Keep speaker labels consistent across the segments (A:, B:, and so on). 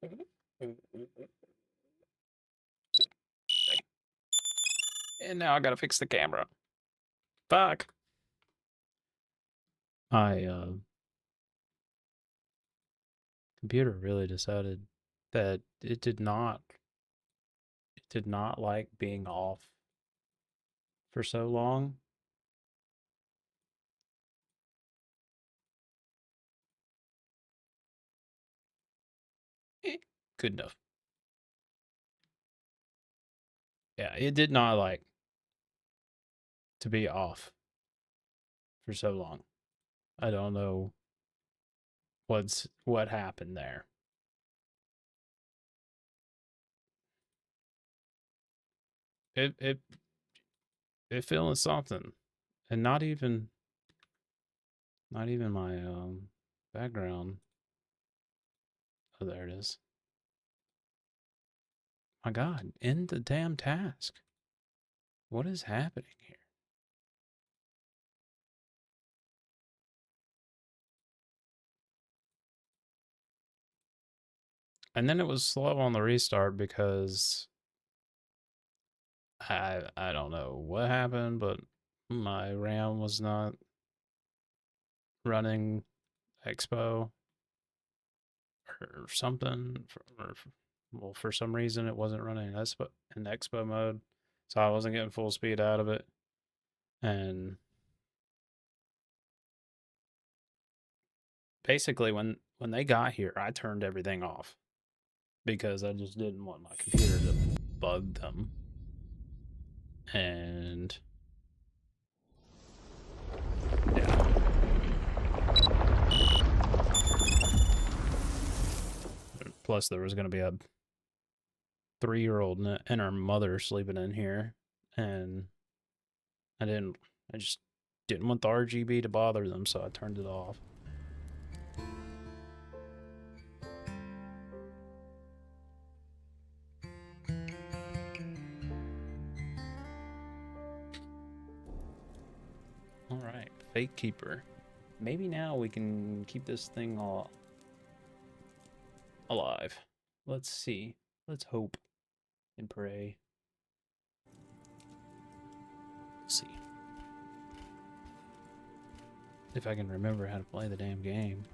A: And now I gotta fix the camera. Fuck. I computer really decided that it did not like being off for so long. Good enough. Yeah, it did not like to be off for so long. I don't know what happened there. It feeling something, and not even my background. Oh, there it is. My God, end the damn task. What is happening here? And then it was slow on the restart because I don't know what happened, but my RAM was not running Expo or something. Well, for some reason, it wasn't running in Expo mode, so I wasn't getting full speed out of it. And basically, when they got here, I turned everything off because I just didn't want my computer to bug them. And yeah. Plus, there was going to be a 3-year-old and her mother sleeping in here, and I just didn't want the RGB to bother them, so I turned it off. All right, Fatekeeper. Maybe now we can keep this thing all alive. Let's see. Let's hope and pray. Let's see if I can remember how to play the damn game.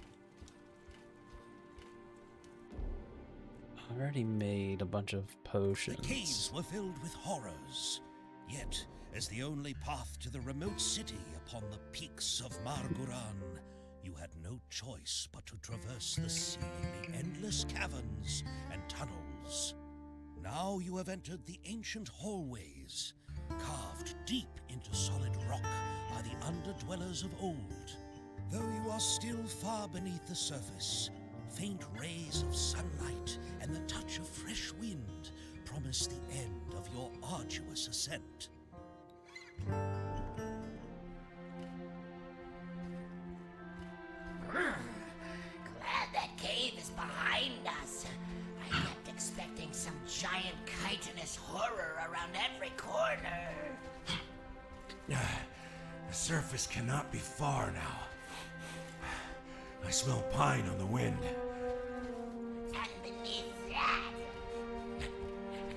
A: I already made a bunch of potions.
B: The caves were filled with horrors, yet as the only path to the remote city upon the peaks of Marguran, you had no choice but to traverse the seemingly endless caverns and tunnels. Now you have entered the ancient hallways, carved deep into solid rock by the underdwellers of old. Though you are still far beneath the surface, faint rays of sunlight and the touch of fresh wind promise the end of your arduous ascent.
C: Glad that cave is behind us. I kept expecting some giant chitinous horror around every corner.
D: The surface cannot be far now. I smell pine on the wind.
C: And beneath that,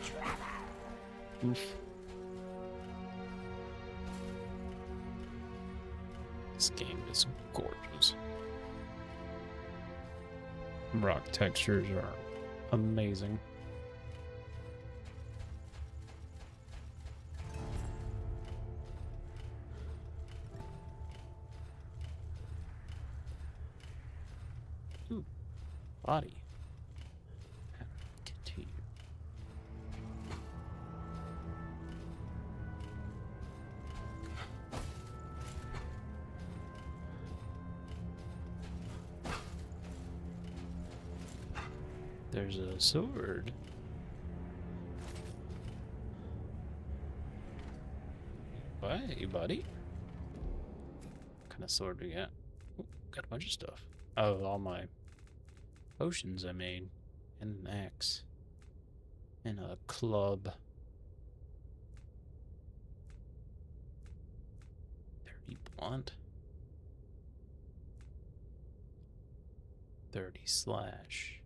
C: trouble.
A: Oof. This game is gorgeous. Rock textures are amazing. Ooh, body. Continue. There's a sword. Hey, buddy. What kind of sword we got? Ooh, got a bunch of stuff. Oh, all my potions I made. And an axe. And a club. 30 blunt. 30 slash.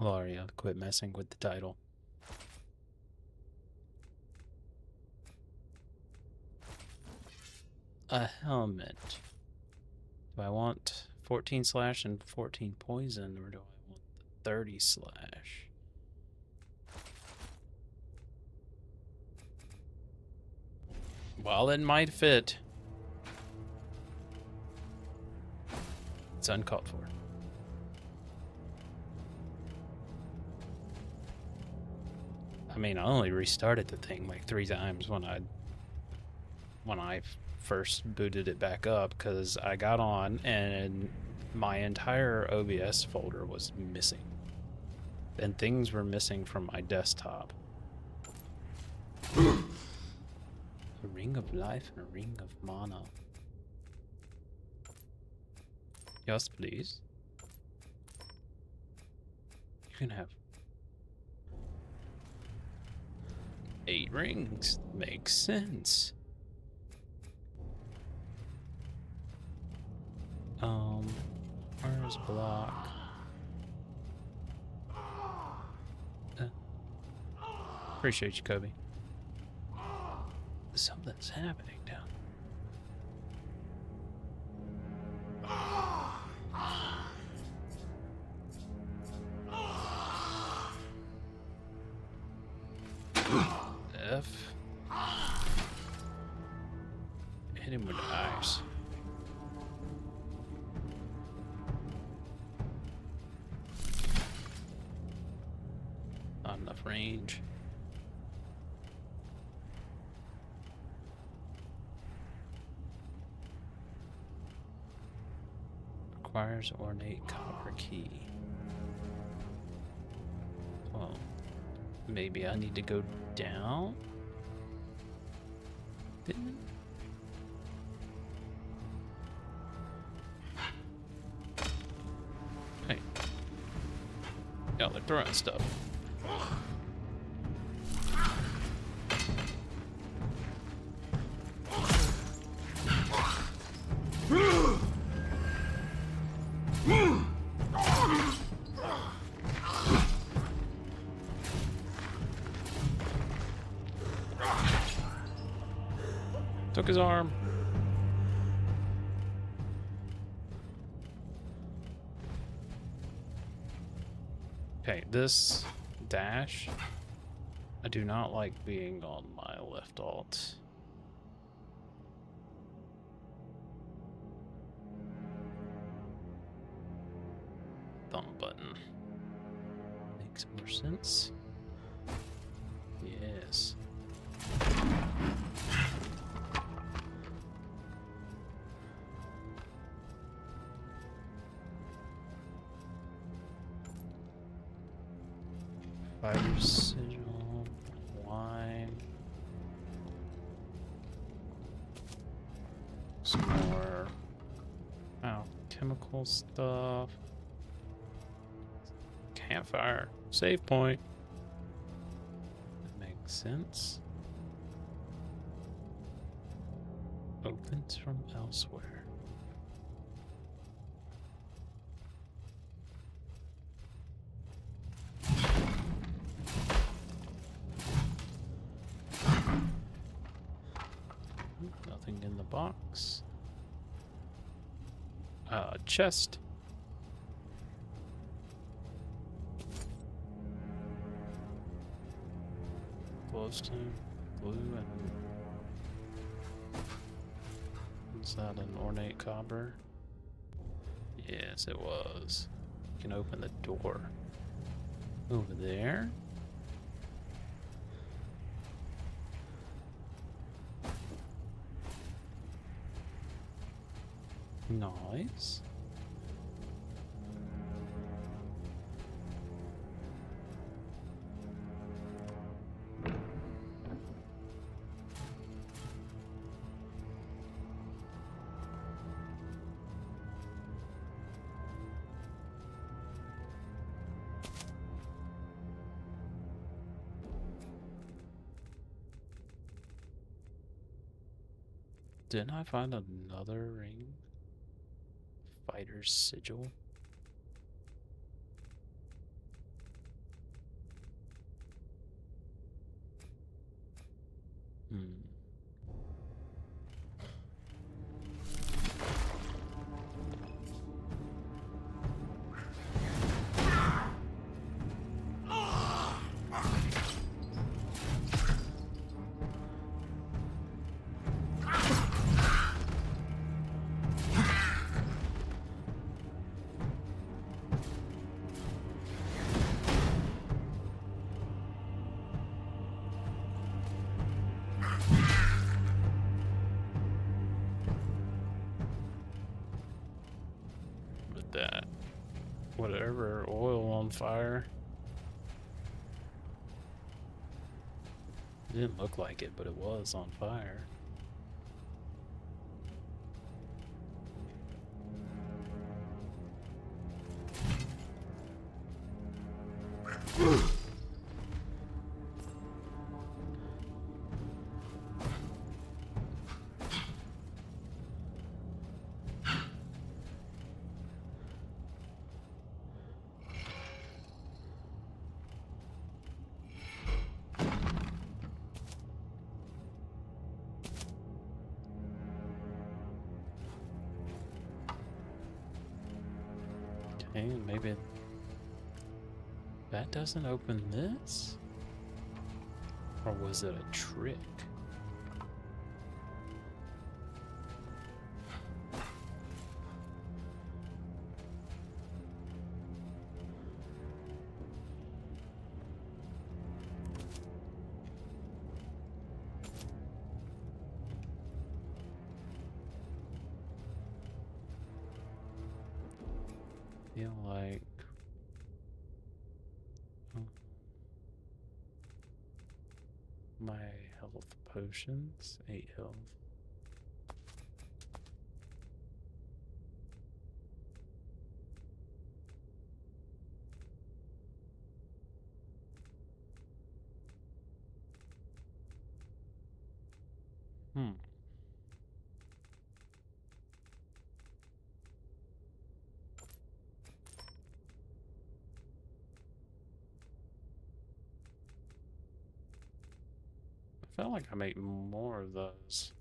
A: Laria, quit messing with the title. A helmet. Do I want 14 slash and 14 poison, or do I want the 30 slash? Well, it might fit. It's uncalled for. I mean, I only restarted the thing like 3 times when I first booted it back up, because I got on and my entire OBS folder was missing. And things were missing from my desktop. A ring of life and a ring of mana. Yes, please. You can have 8 rings. Makes sense. Where's block? Appreciate you, Kobe. Something's happening down there. F. Hit him with ice. Not enough range. Requires ornate copper key. Well, maybe I need to go down? Hey. Yeah, they're throwing stuff. Took his arm. Okay, this dash, I do not like being on my left alt. Thumb button. Makes more sense. Yes. Fiber sigil, wine, some more chemical stuff, campfire, save point. That makes sense. Opens from elsewhere. Nothing in the box. Chest. Glowstone, glue, and is that an ornate copper? Yes, it was. You can open the door over there. Nice. Didn't I find another ring? Fighter's sigil. Hmm. With that, whatever oil on fire. It didn't look like it, but it was on fire. Okay, maybe that doesn't open this? Or was it a trick? Feel like my health potions, 8 health. Hmm. I felt like I made more of those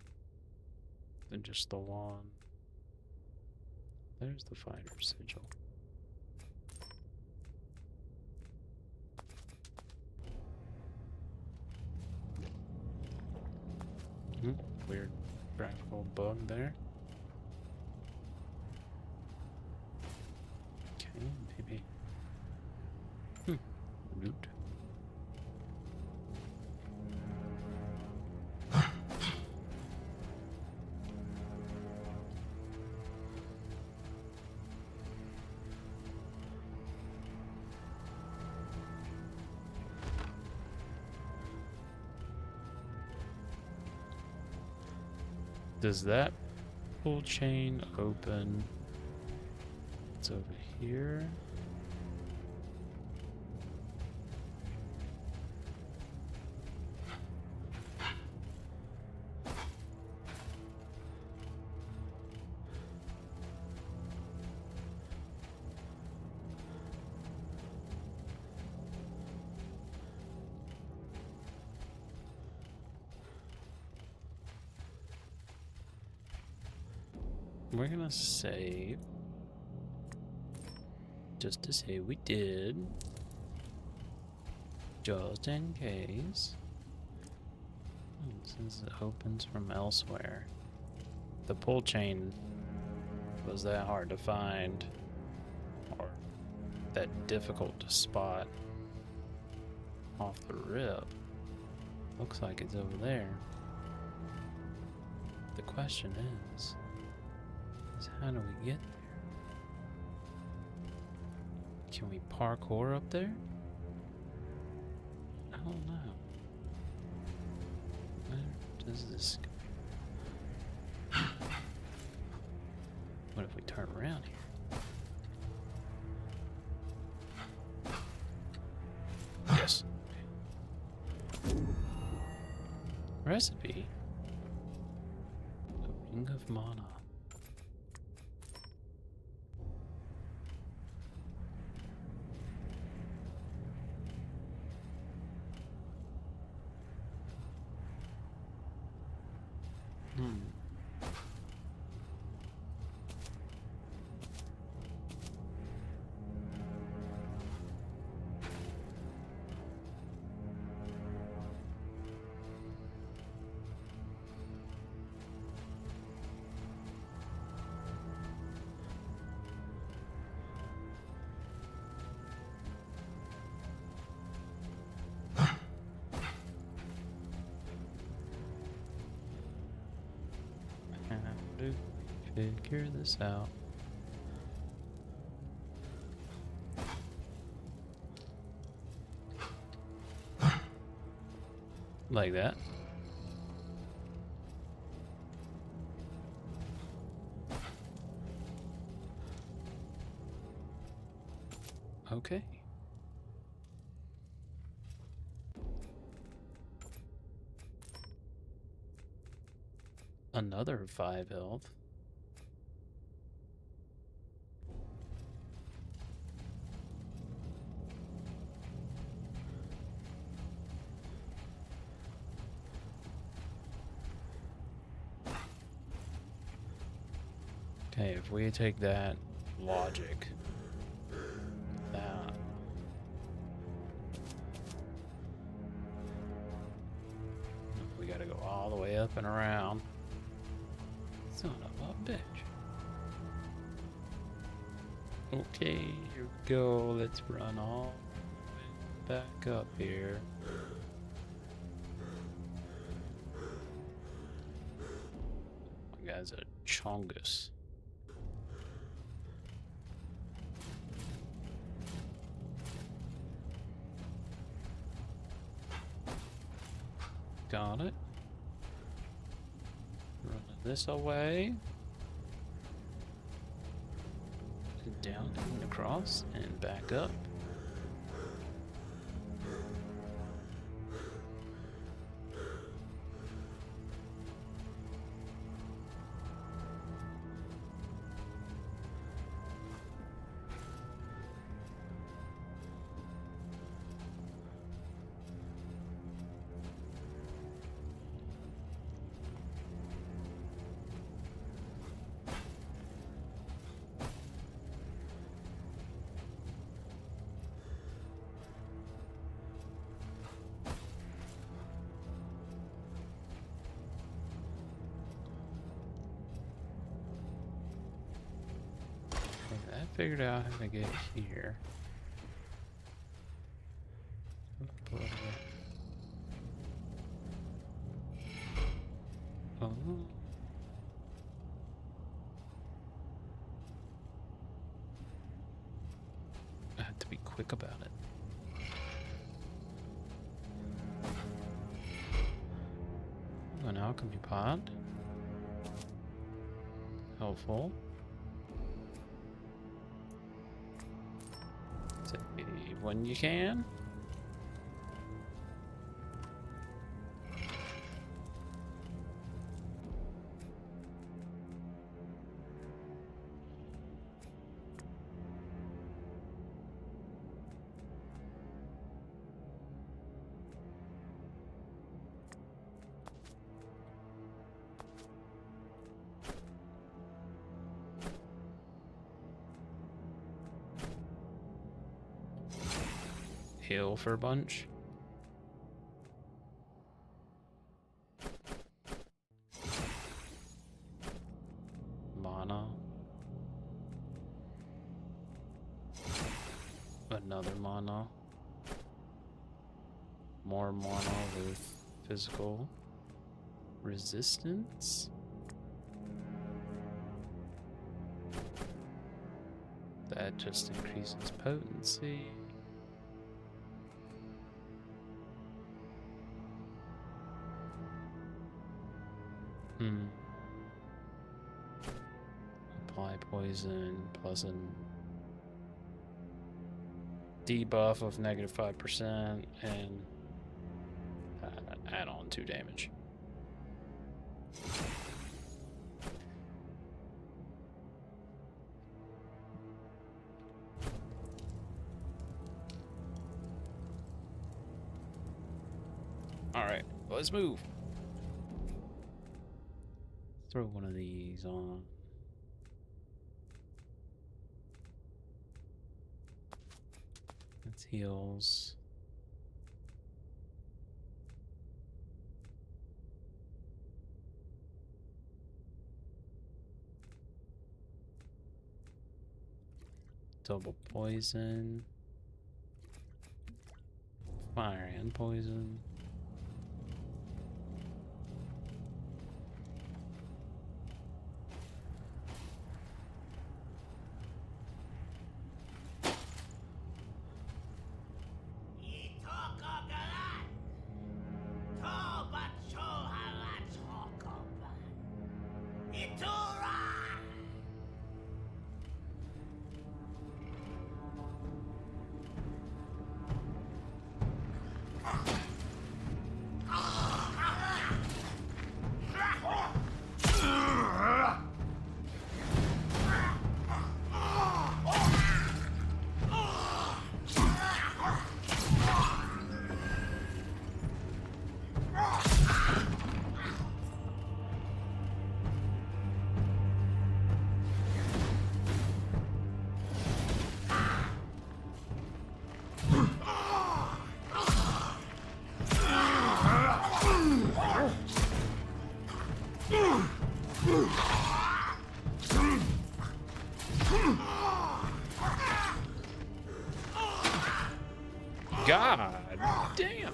A: than just the one. There's the fighter sigil. Weird graphical bug there. Okay, maybe. Loot. Does that pull chain open? It's over here. We're gonna save just to say we did, just in case. Since it opens from elsewhere, the pull chain was that hard to find or that difficult to spot off the rip. Looks like it's over there. The question is how do we get there? Can we parkour up there? I don't know. Where does this go? What if we turn around here? Yes. Recipe. A ring of mana. Hmm. How do we figure this out? Like that. Okay. Another 5 health. Okay, if we take that logic, that we gotta go all the way up and around. Son of a bitch. Okay, here we go. Let's run all the way back up here. My guy's a chongus. Got it. Running this away. Down and across and back up. I figured out how to get here. Oh. I have to be quick about it. An alchemy pod. Helpful. Save when you can. Heal for a bunch. Mana. Another mana. More mana with physical resistance. That just increases potency. Apply poison plus a debuff of -5% and add on 2 damage. All right, let's move. Throw one of these on. That's heals. Double poison. Fire and poison. God damn.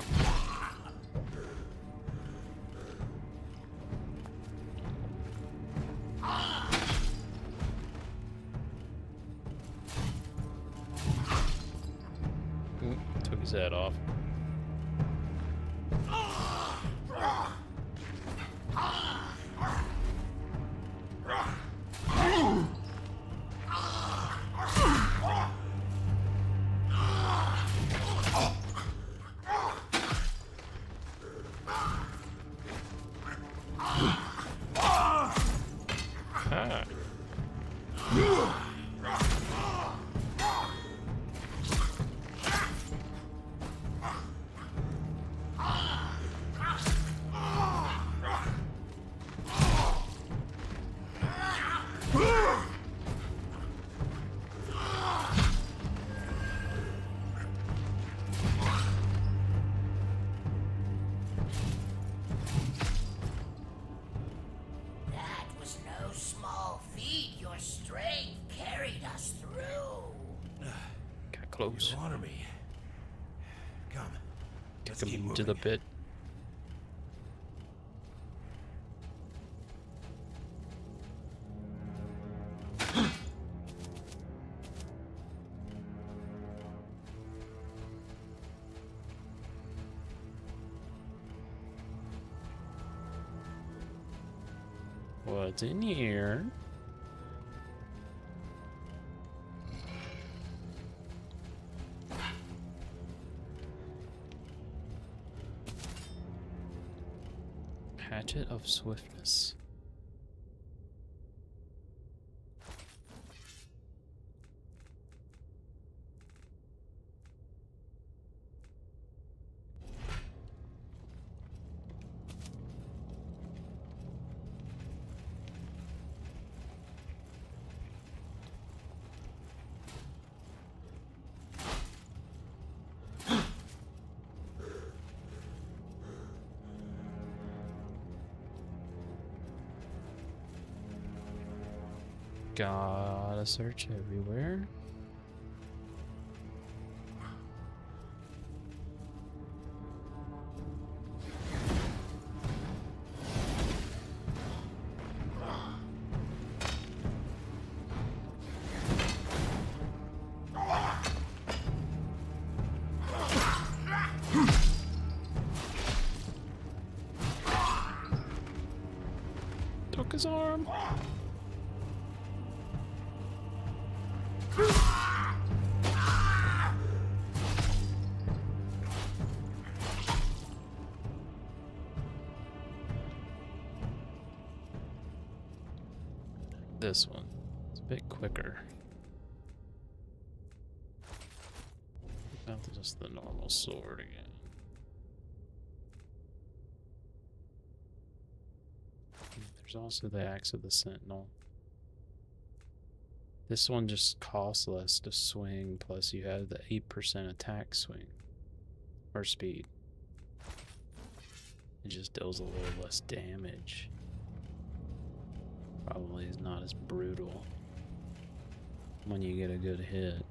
A: Ooh, took his head off. Ah.
C: That was no small feat. Your strength carried us through.
A: Got close.
D: You honor me. Come.
A: Kick
D: Let's
A: him
D: keep
A: into
D: moving.
A: the pit. What's in here? Hatchet of Swiftness. Gotta search everywhere. Took his arm. This one. It's a bit quicker. Not just the normal sword again. There's also the Axe of the Sentinel. This one just costs less to swing, plus you have the 8% attack swing. Or speed. It just deals a little less damage. Probably is not as brutal when you get a good hit.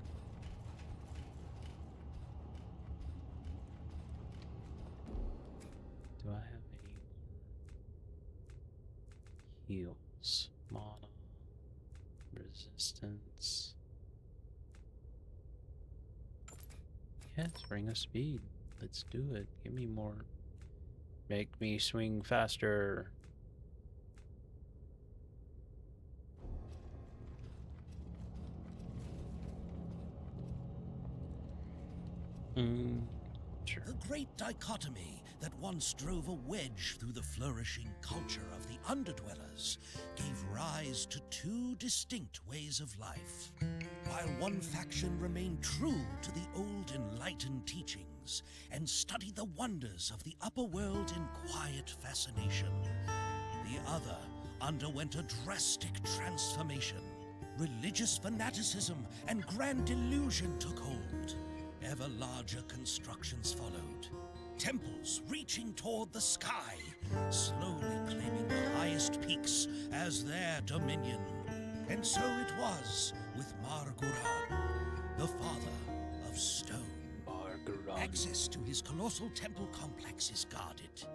A: Do I have any heals? Mana. Resistance. Yes, Ring of Speed. Let's do it. Give me more. Make me swing faster. Sure.
B: The great dichotomy that once drove a wedge through the flourishing culture of the Underdwellers gave rise to two distinct ways of life. While one faction remained true to the old enlightened teachings and studied the wonders of the upper world in quiet fascination, the other underwent a drastic transformation. Religious fanaticism and grand delusion took hold. Ever larger constructions followed. Temples reaching toward the sky, slowly claiming the highest peaks as their dominion. And so it was with Marguran, the father of stone.
A: Marguran.
B: Access to his colossal temple complex is guarded,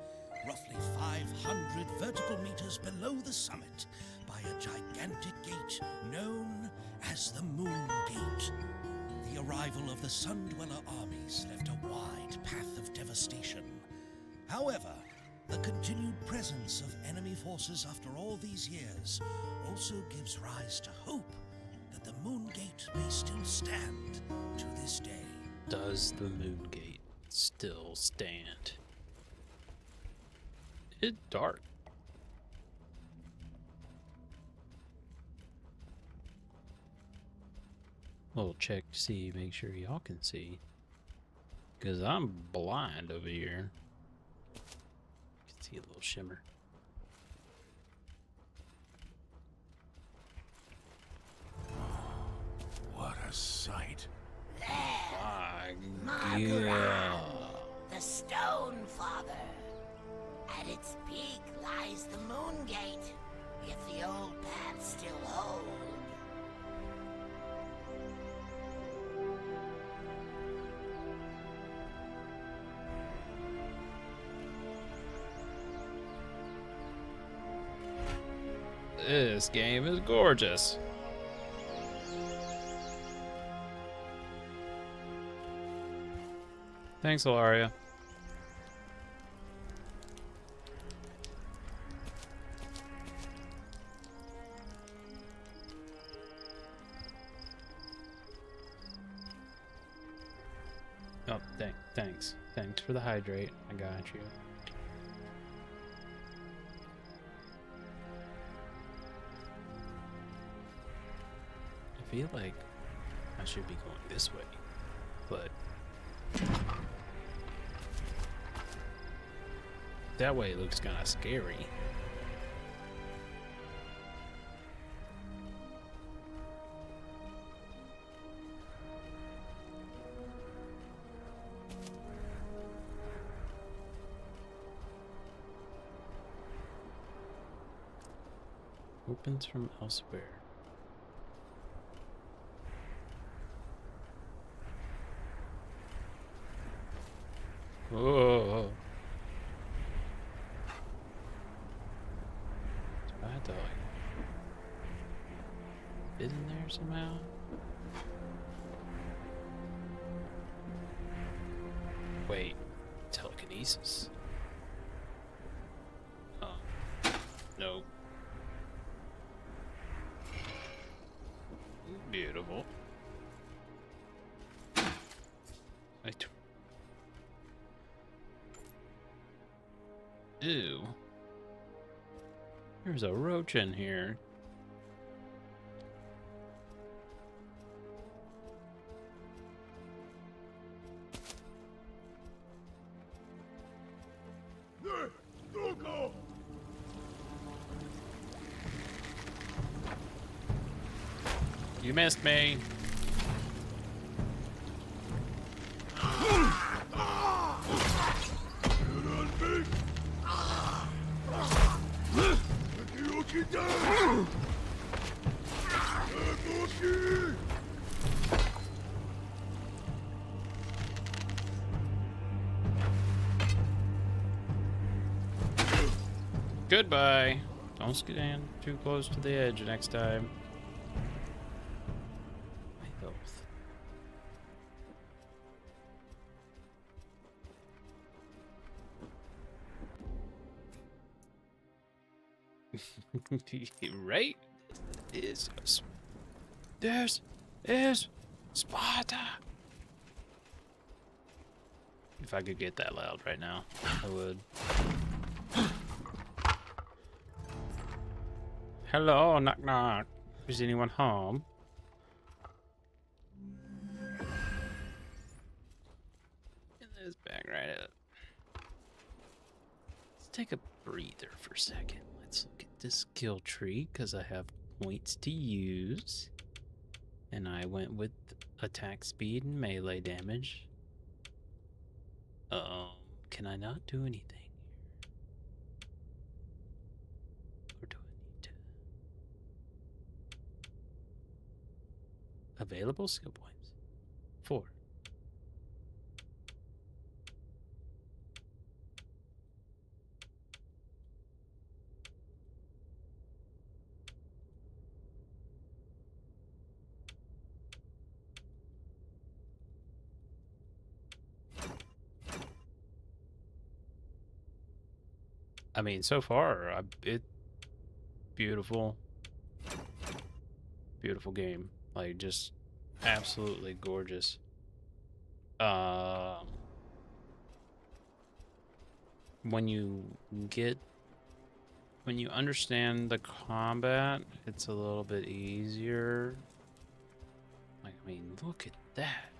B: roughly 500 vertical meters below the summit, by a gigantic gate known as the Moon Gate. The arrival of the Sun Dweller armies left a wide path of devastation. However, the continued presence of enemy forces after all these years also gives rise to hope that the Moon Gate may still stand to this day.
A: Does the Moon Gate still stand? It's dark. Little check to see, make sure y'all can see. Because I'm blind over here. You can see a little shimmer.
D: What a sight.
A: My
C: Marguran,
A: God.
C: the Stone Father. At its peak lies the Moon Gate, if the old paths still hold.
A: This game is gorgeous. Thanks, Ilaria. Oh, thanks. Thanks for the hydrate. I got you. I feel like I should be going this way, but that way it looks kind of scary. Opens from elsewhere. Whoa. Do I have to like fit in there somehow? Wait, telekinesis. Oh, no. Beautiful. Ew. There's a roach in here. You missed me. Goodbye. Don't stand too close to the edge next time. My health. Right? This is Sparta. If I could get that loud right now, I would. Hello, knock knock. Is anyone home? Get this back right up. Let's take a breather for a second. Let's look at this skill tree because I have points to use. And I went with attack speed and melee damage. Can I not do anything? Or do I need to? Available skill points. 4. I mean, so far, beautiful, beautiful game. Like, just absolutely gorgeous. When you understand the combat, it's a little bit easier. Like, I mean, look at that.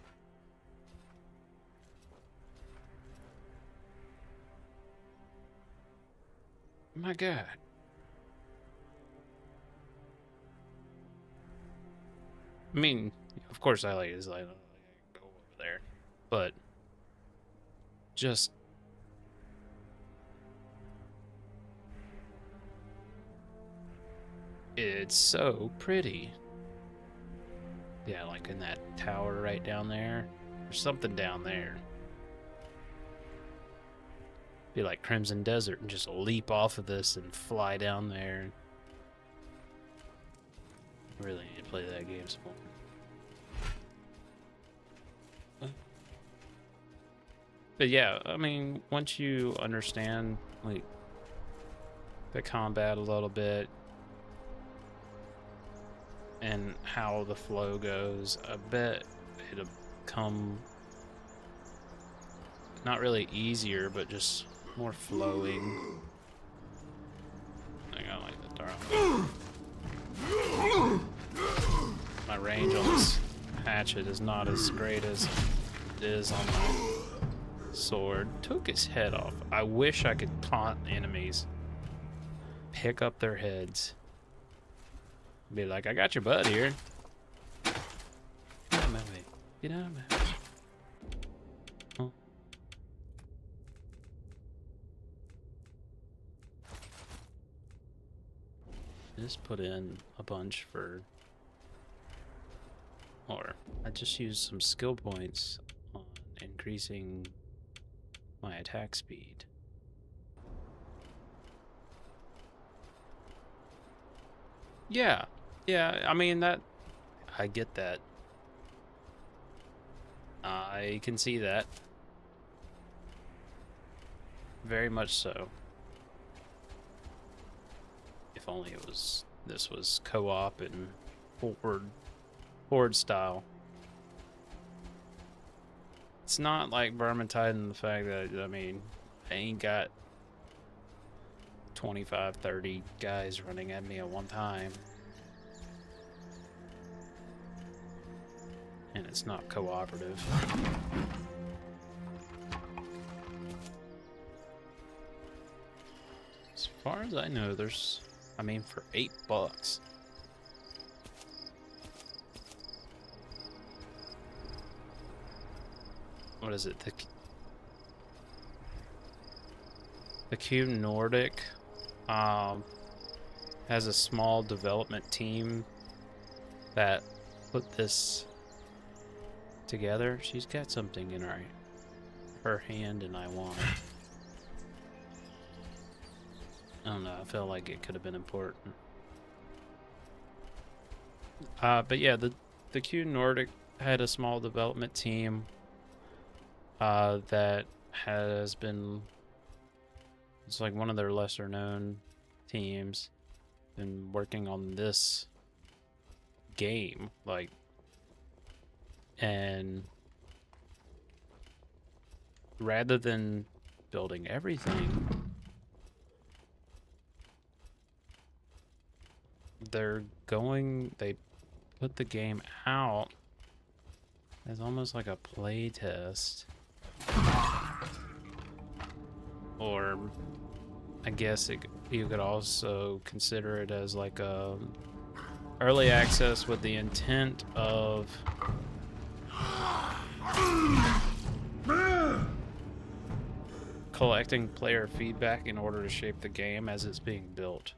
A: My God. I mean, of course I like is like go over there, but just it's so pretty. Yeah, like in that tower right down there. There's something down there. Be like Crimson Desert and just leap off of this and fly down there. Really need to play that game some more. But yeah, I mean, once you understand like the combat a little bit and how the flow goes, I bet it'll come not really easier, but just more flowing. I got like the dark. My range on this hatchet is not as great as it is on my sword. Took his head off. I wish I could taunt enemies. Pick up their heads. Be like, I got your butt here. Get out of my way. Get out of my way. Oh. Just put in a bunch for, or I just used some skill points on increasing my attack speed. Yeah, I mean that, I get that. I can see that. Very much so. If only this was co-op and horde style. It's not like Vermintide in the fact that, I mean, I ain't got 25, 30 guys running at me at one time. And it's not cooperative. As far as I know, there's, I mean, for $8. what is it? The Q Nordic has a small development team that put this together. She's got something in her hand, and I want it. I don't know. I felt like it could have been important. But yeah, the Q Nordic had a small development team that has been. It's like one of their lesser known teams. Been working on this game, like, and rather than building everything, they put the game out as almost like a play test, or I guess you could also consider it as like a early access with the intent of collecting player feedback in order to shape the game as it's being built.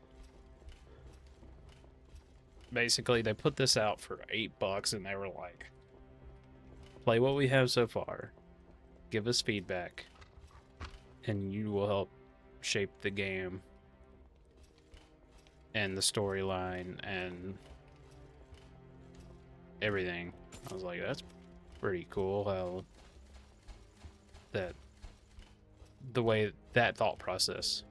A: Basically, they put this out for $8 and they were like, play what we have so far, give us feedback, and you will help shape the game and the storyline and everything. I was like, that's pretty cool how the way that thought process,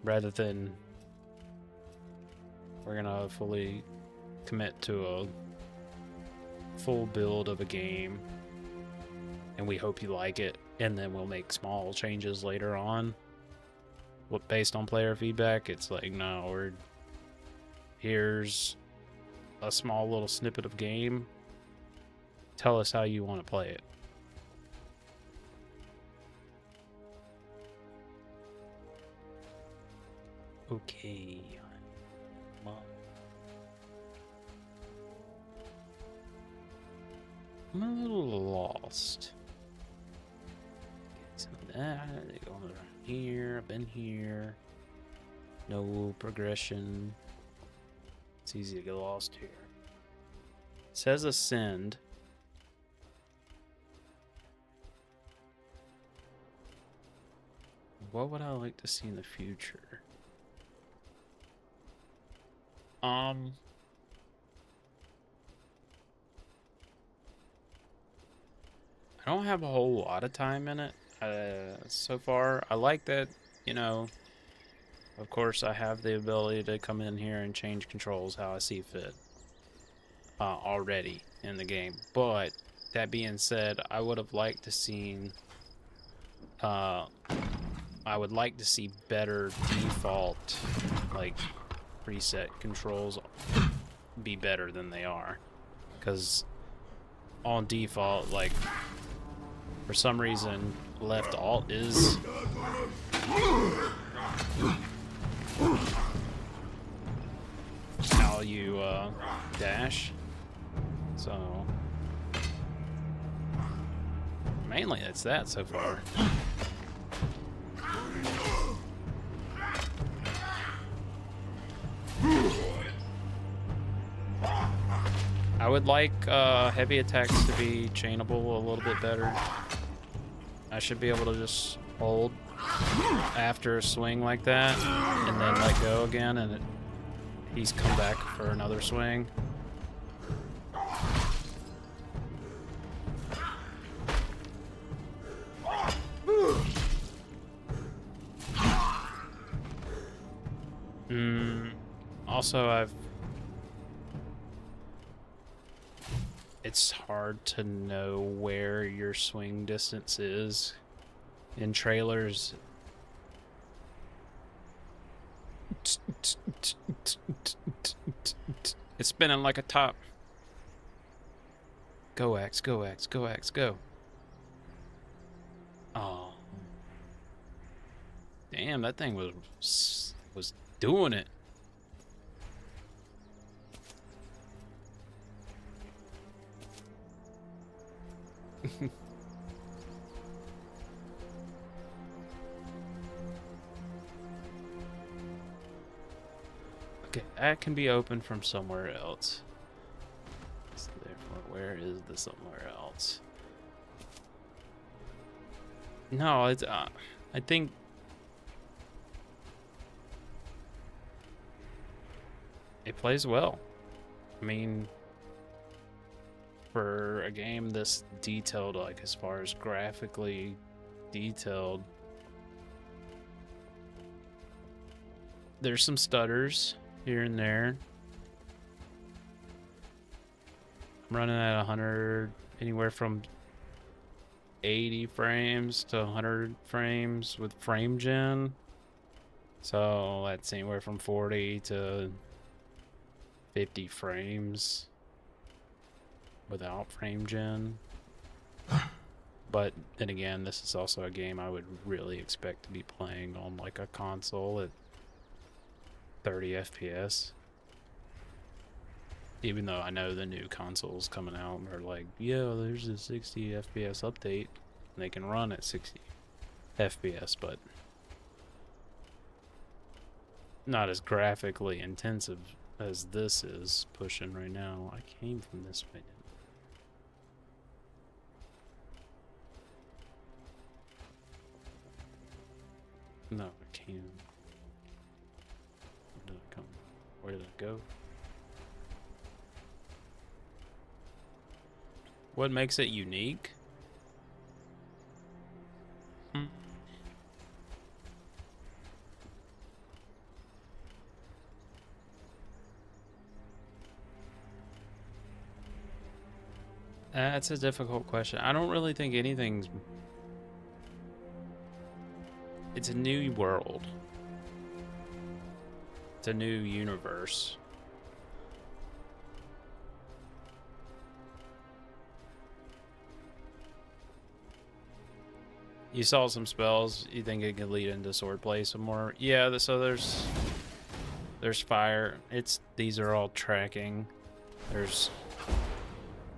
A: rather than we're gonna fully commit to a full build of a game and we hope you like it, and then we'll make small changes later on based on player feedback. It's like, no, here's a small little snippet of game, tell us how you want to play it. Okay. I'm a little lost. Get some of that. They go around here. I've been here. No progression. It's easy to get lost here. It says ascend. What would I like to see in the future? I don't have a whole lot of time in it so far. I like that, you know, of course I have the ability to come in here and change controls how I see fit already in the game. But that being said, I would have liked to see better default, like, preset controls be better than they are. Because on default, like, for some reason, left alt is how you dash. So mainly it's that so far. I would like heavy attacks to be chainable a little bit better. I should be able to just hold after a swing like that and then let go again, and he's come back for another swing. Also, it's hard to know where your swing distance is in trailers. It's spinning like a top. Go Axe, go Axe, go Axe, go. Oh. Damn, that thing was doing it. Okay, that can be opened from somewhere else. So therefore, where is the somewhere else? No, it's I think it plays well. I mean, for a game this detailed, like as far as graphically detailed, there's some stutters here and there. I'm running at 100, anywhere from 80 frames to 100 frames with frame gen. So that's anywhere from 40 to 50 frames without frame gen. But then again, this is also a game I would really expect to be playing on like a console at 30 FPS. Even though I know the new consoles coming out are like, yeah, there's a 60 FPS update, and they can run at 60 FPS, but not as graphically intensive as this is pushing right now. I came from this way. No, I came. Where did I come? Where did I go? What makes it unique? That's a difficult question. I don't really think anything's... It's a new world. It's a new universe. You saw some spells. You think it could lead into swordplay some more? Yeah. So there's fire. These are all tracking.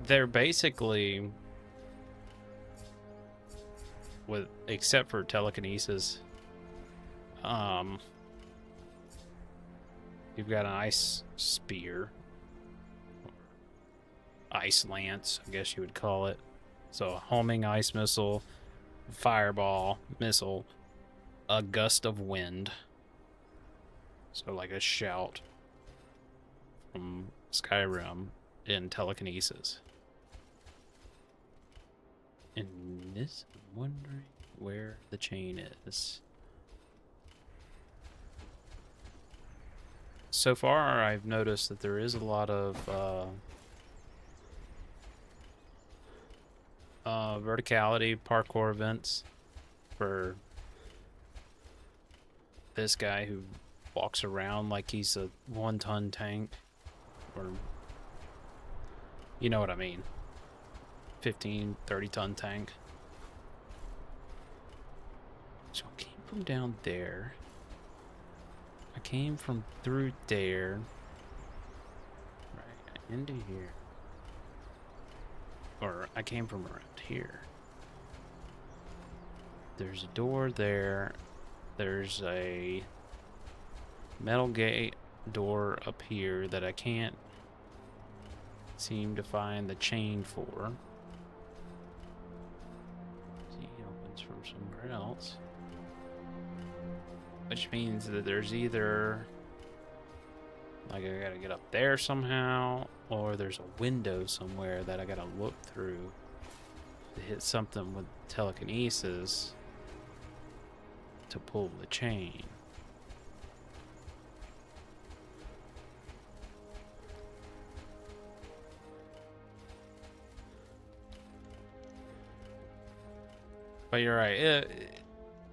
A: They're basically, except for telekinesis. You've got an ice spear, ice lance, I guess you would call it. So a homing ice missile, fireball, missile, a gust of wind. So like a shout from Skyrim in telekinesis. In this, I'm wondering where the chain is. So far, I've noticed that there is a lot of verticality parkour events for this guy who walks around like he's a 1-ton tank, or you know what I mean, 15, 30-ton tank. So I came from down there. I came from through there, right into here, or I came from around here. There's a door there. There's a metal gate door up here that I can't seem to find the chain for. See, it opens from somewhere else. Which means that there's either, like, I gotta get up there somehow, or there's a window somewhere that I gotta look through to hit something with telekinesis to pull the chain. But you're right.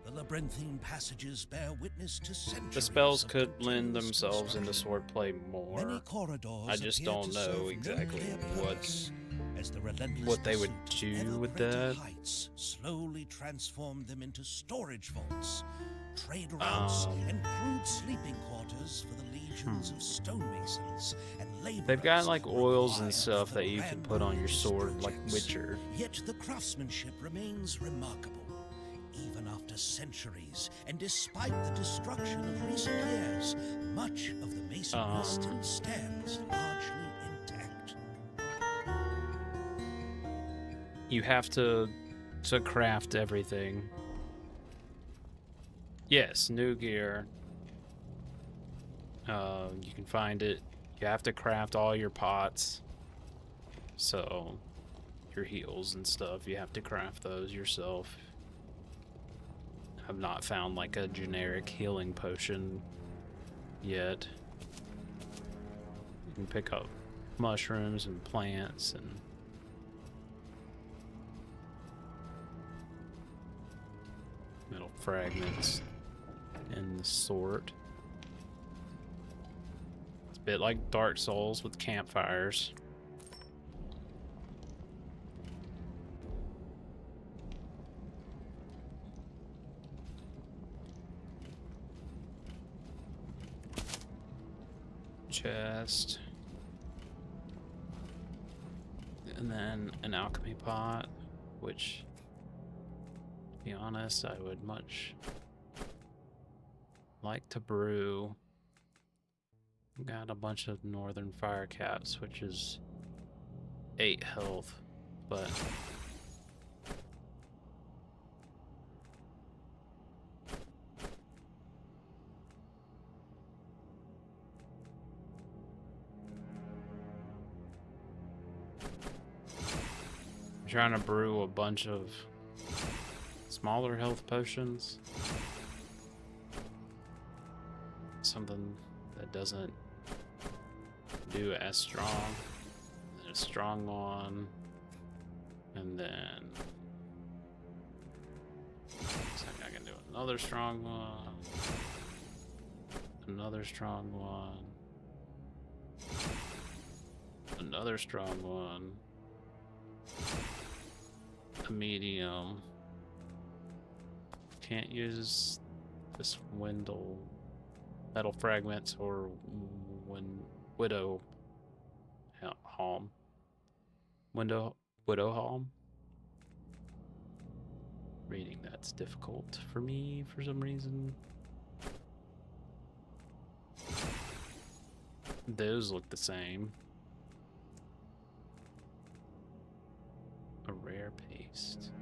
B: The labyrinthine passages bear witness to centuries.
A: The spells
B: of
A: could lend
B: continuous
A: themselves into
B: construction.
A: swordplay
B: Many
A: more.
B: corridors
A: I just
B: appear
A: don't
B: to
A: know
B: serve no
A: exactly
B: clear
A: what's
B: purpose, as the relentless
A: what they would
B: pursuit of
A: do
B: ever
A: with
B: greater
A: that.
B: heights slowly transformed them into storage vaults, trade routes, and crude sleeping quarters for the legions of stonemasons and laborers.
A: They've got like oils and
B: required
A: stuff
B: for
A: that you can put on your
B: grand
A: sword, like
B: projects.
A: Witcher.
B: Yet the craftsmanship remains remarkable, even after centuries, and despite the destruction of recent years, much of the masonry still stands largely intact.
A: You have to craft everything. Yes, new gear. You can find it. You have to craft all your pots. So, your heals and stuff, you have to craft those yourself. I've not found like a generic healing potion yet. You can pick up mushrooms and plants and metal fragments and the sort. It's a bit like Dark Souls with campfires. Chest. And then an alchemy pot, which, to be honest, I would much like to brew. Got a bunch of northern fire caps, which is 8 health, but I'm trying to brew a bunch of smaller health potions. Something that doesn't do as strong. And then a strong one. And then looks like I can do another strong one. Another strong one. Another strong one. A medium. Can't use this Wendell metal fragments or widow halm. Widow halm. Reading that's difficult for me for some reason. Those look the same. A rare paste.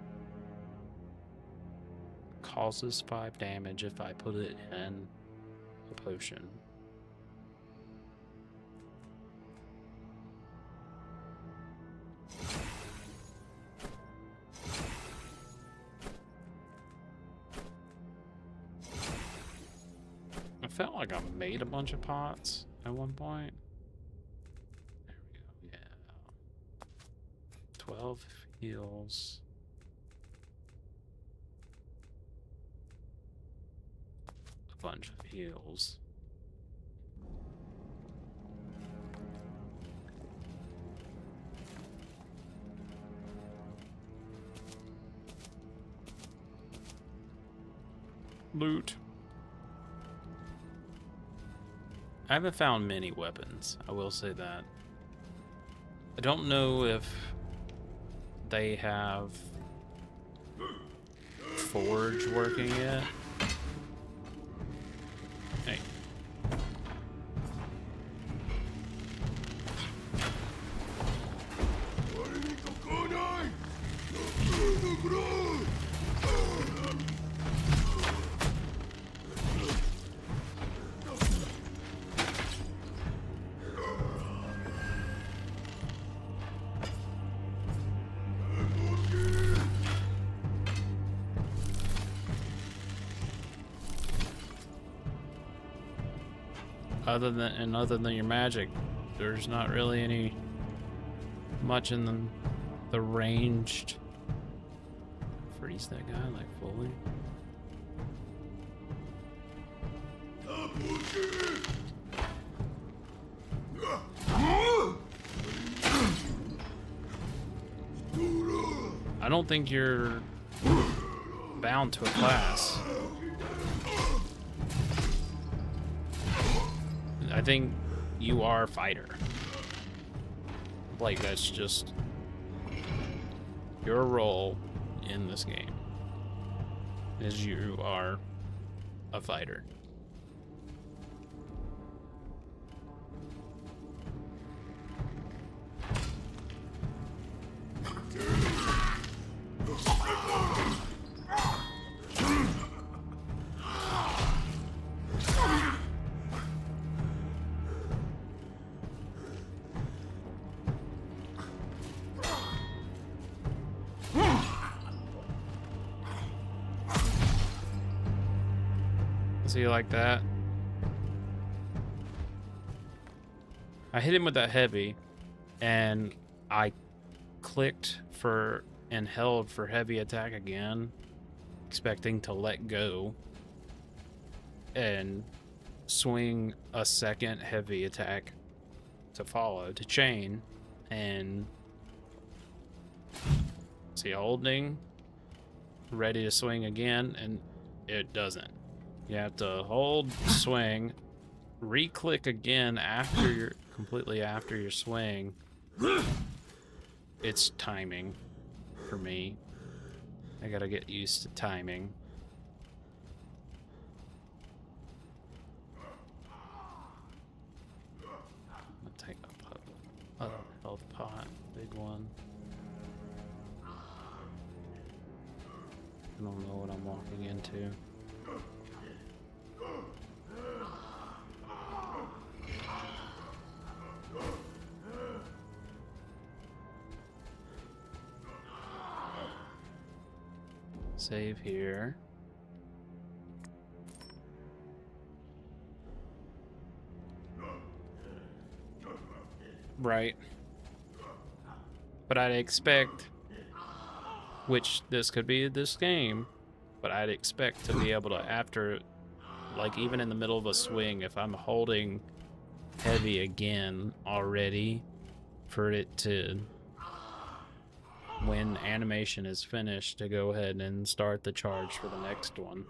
A: Causes 5 damage if I put it in a potion. I felt like I made a bunch of pots at one point. There we go, yeah. 12 heals. A bunch of heals. Loot. I haven't found many weapons, I will say that. I don't know if they have Forge working yet. Hey. Other than your magic, there's not really any much in the ranged. Freeze that guy like fully. don't think you're bound to a class. I think you are a fighter. Like, that's just your role in this game, is you are a fighter. See, like that. I hit him with that heavy, and I clicked for and held for heavy attack again, expecting to let go and swing a second heavy attack to follow, to chain, and see, holding, ready to swing again, and it doesn't. You have to hold, swing, re-click again after your completely after your swing. It's timing for me. I gotta get used to timing. I'll take a health pot, big one. I don't know what I'm walking into. Save here. Right. But I'd expect, which this could be this game, but I'd expect to be able to, after, like even in the middle of a swing, if I'm holding heavy again already, for it to, when animation is finished, to go ahead and start the charge for the next one.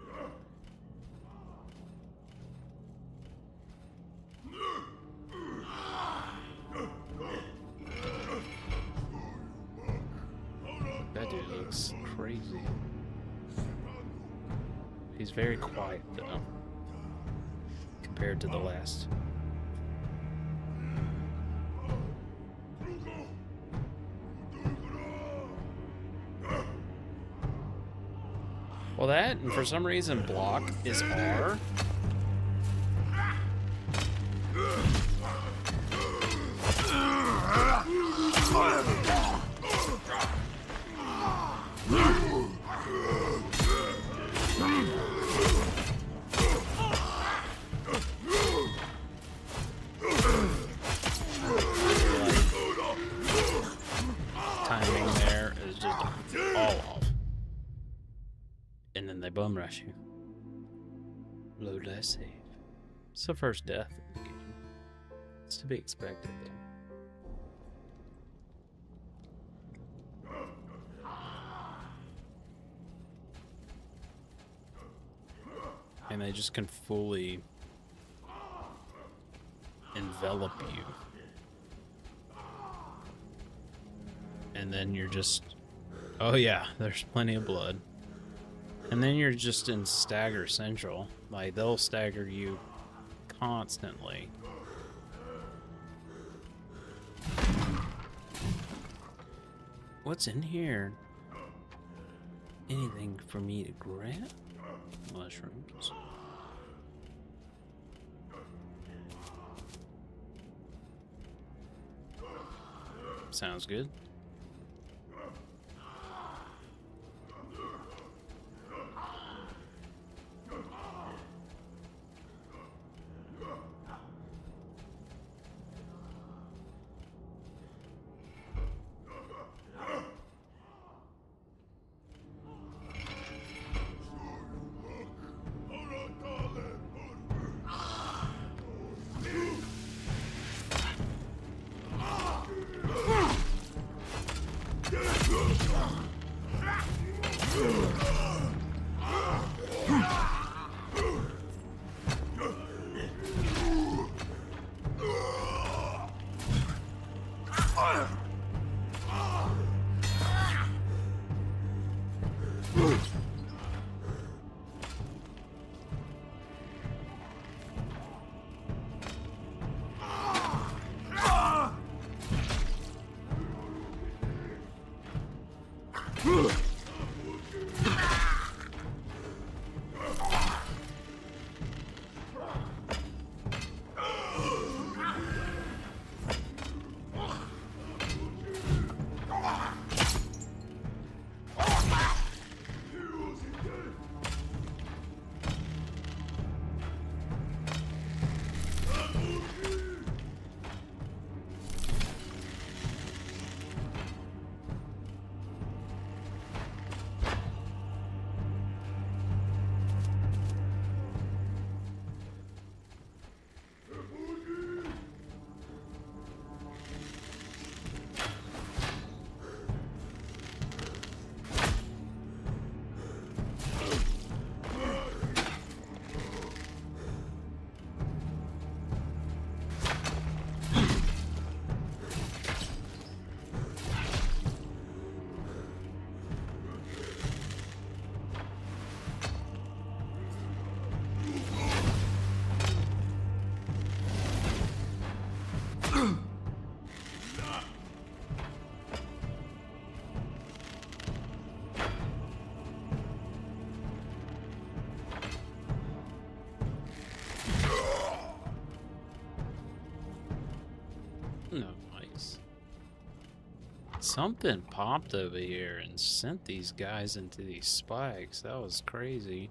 A: That dude looks crazy. He's very quiet though, compared to the last. Well, that, and for some reason, block is R. Timing there is just all off. And then they bum rush you. Load that save. It's the first death in the game. It's to be expected, though. And they just can fully envelop you. And then you're just... Oh yeah, there's plenty of blood. And then you're just in stagger central. Like, they'll stagger you constantly. What's in here? Anything for me to grab? Mushrooms. Sounds good. Nice. Something popped over here and sent these guys into these spikes. That was crazy.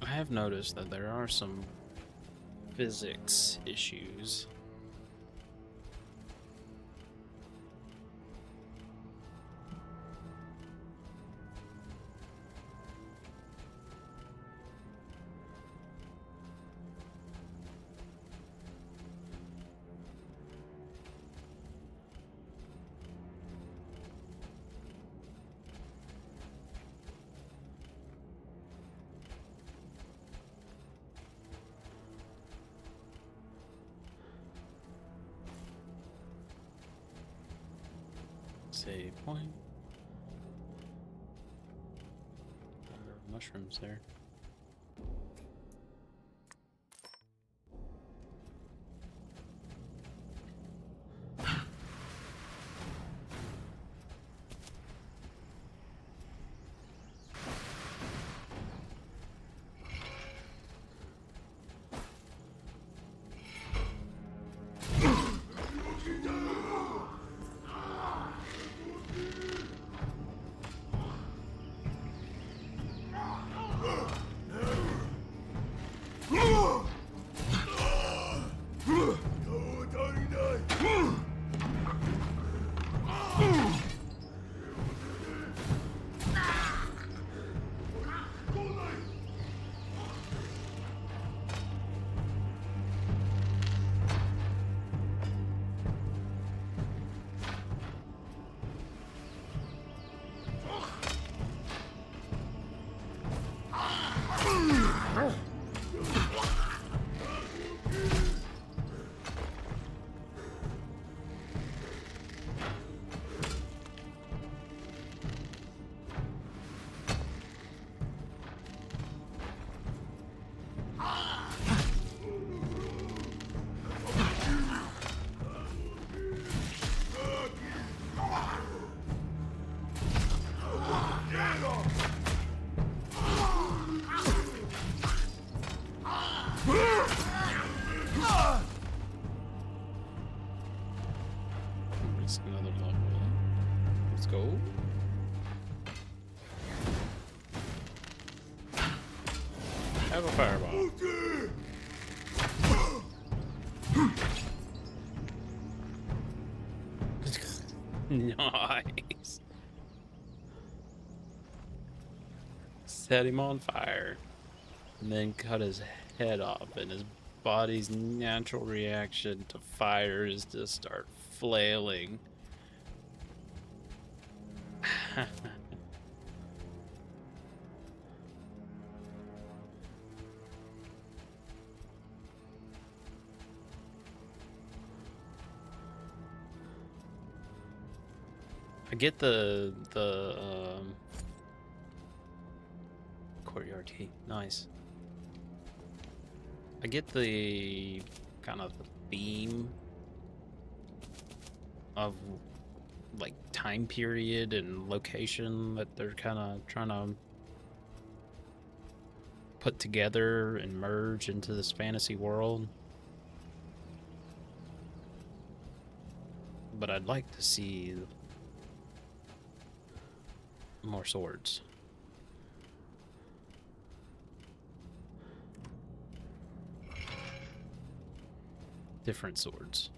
A: I have noticed that there are some physics issues. Save point. Number of mushrooms there. It's another level. Let's go. Have a fireball. Nice. Set him on fire. And then cut his head off, and his body's natural reaction to fire is to start flailing. I get the courtyard key. Nice. I get the kind of the theme of like time period and location that they're kind of trying to put together and merge into this fantasy world. But I'd like to see more swords. Different swords.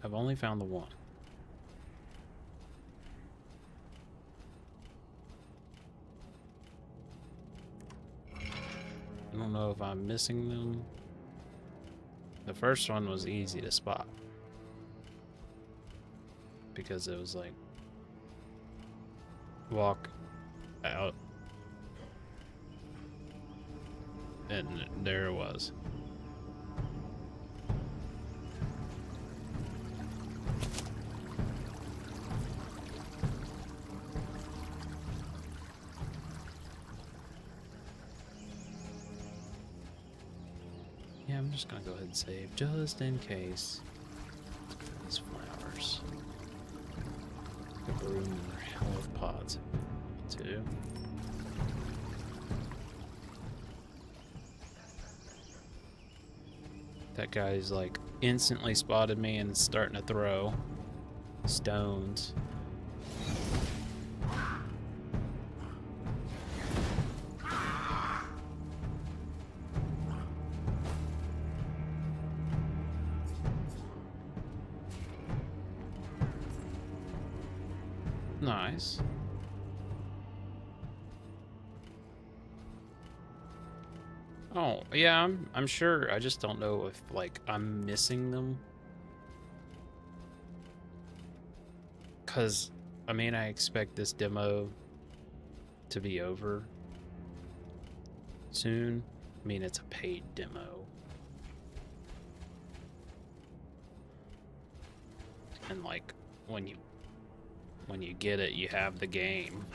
A: I've only found the one. I don't know if I'm missing them. The first one was easy to spot because it was like walk out and there it was. Yeah, I'm just gonna go ahead and save just in case. These flowers. The broom and health pods too. That guy's like instantly spotted me and starting to throw stones. Nice. Oh, yeah, I'm sure. I just don't know if like I'm missing them. 'Cause I mean, I expect this demo to be over soon. I mean, it's a paid demo. And like when you get it, you have the game.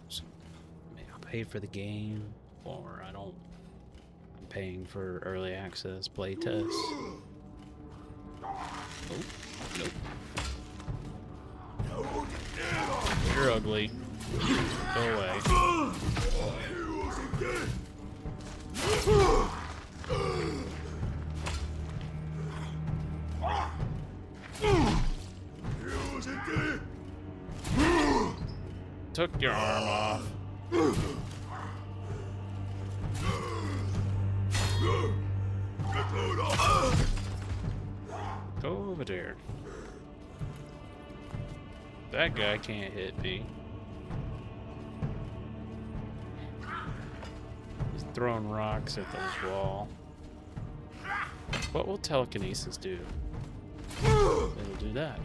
A: So, I mean, I'll pay for the game, or I don't. I'm paying for early access playtest. Oh, nope. You're ugly. Go away. Took your arm off. Go over there. That guy can't hit me. He's throwing rocks at this wall. What will telekinesis do? It'll do that.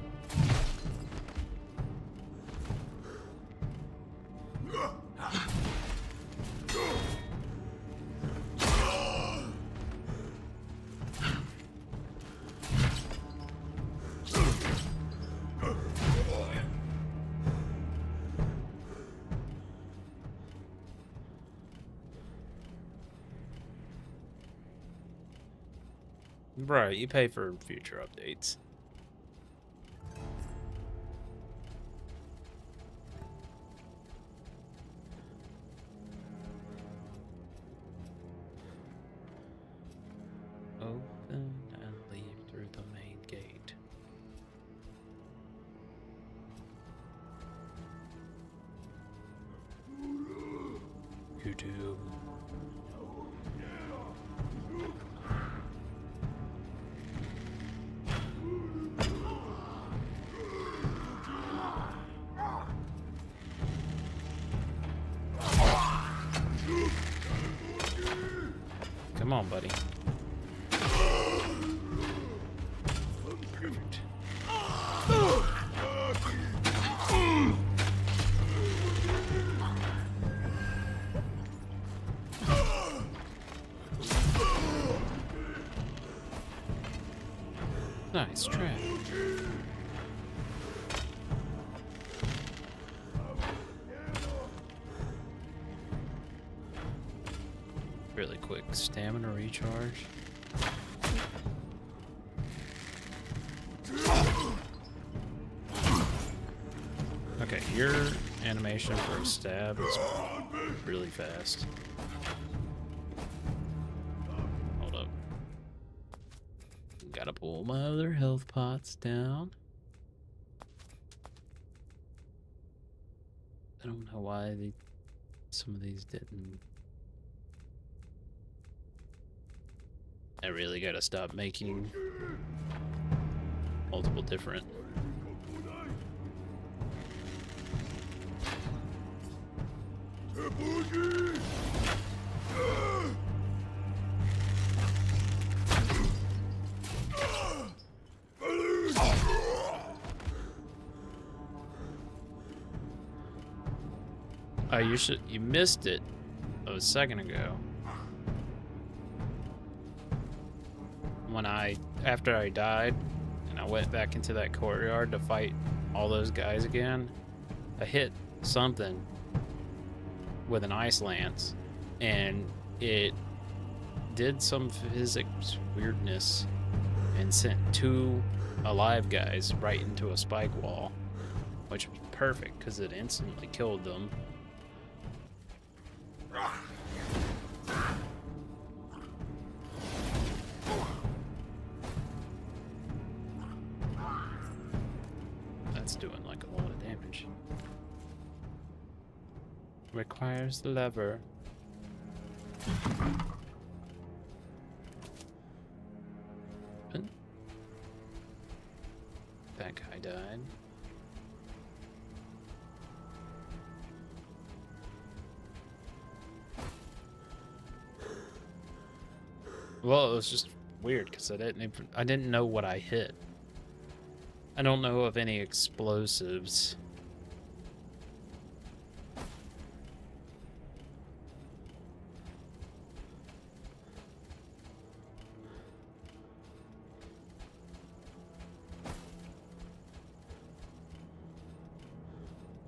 A: Right, you pay for future updates. Open and leave through the main gate. You do. Come on, buddy. Perfect. Nice trap. Really quick stamina recharge. Okay, your animation for a stab is really fast. Hold up. Gotta pull my other health pots down. I don't know why some of these didn't. I really gotta stop making multiple different. Oh, you missed it a second ago. After I died and I went back into that courtyard to fight all those guys again, I hit something with an ice lance and it did some physics weirdness and sent 2 alive guys right into a spike wall, which was perfect because it instantly killed them. That's doing like a lot of damage. Requires the lever. That guy died. Well, it was just weird because I didn't know what I hit. I don't know of any explosives.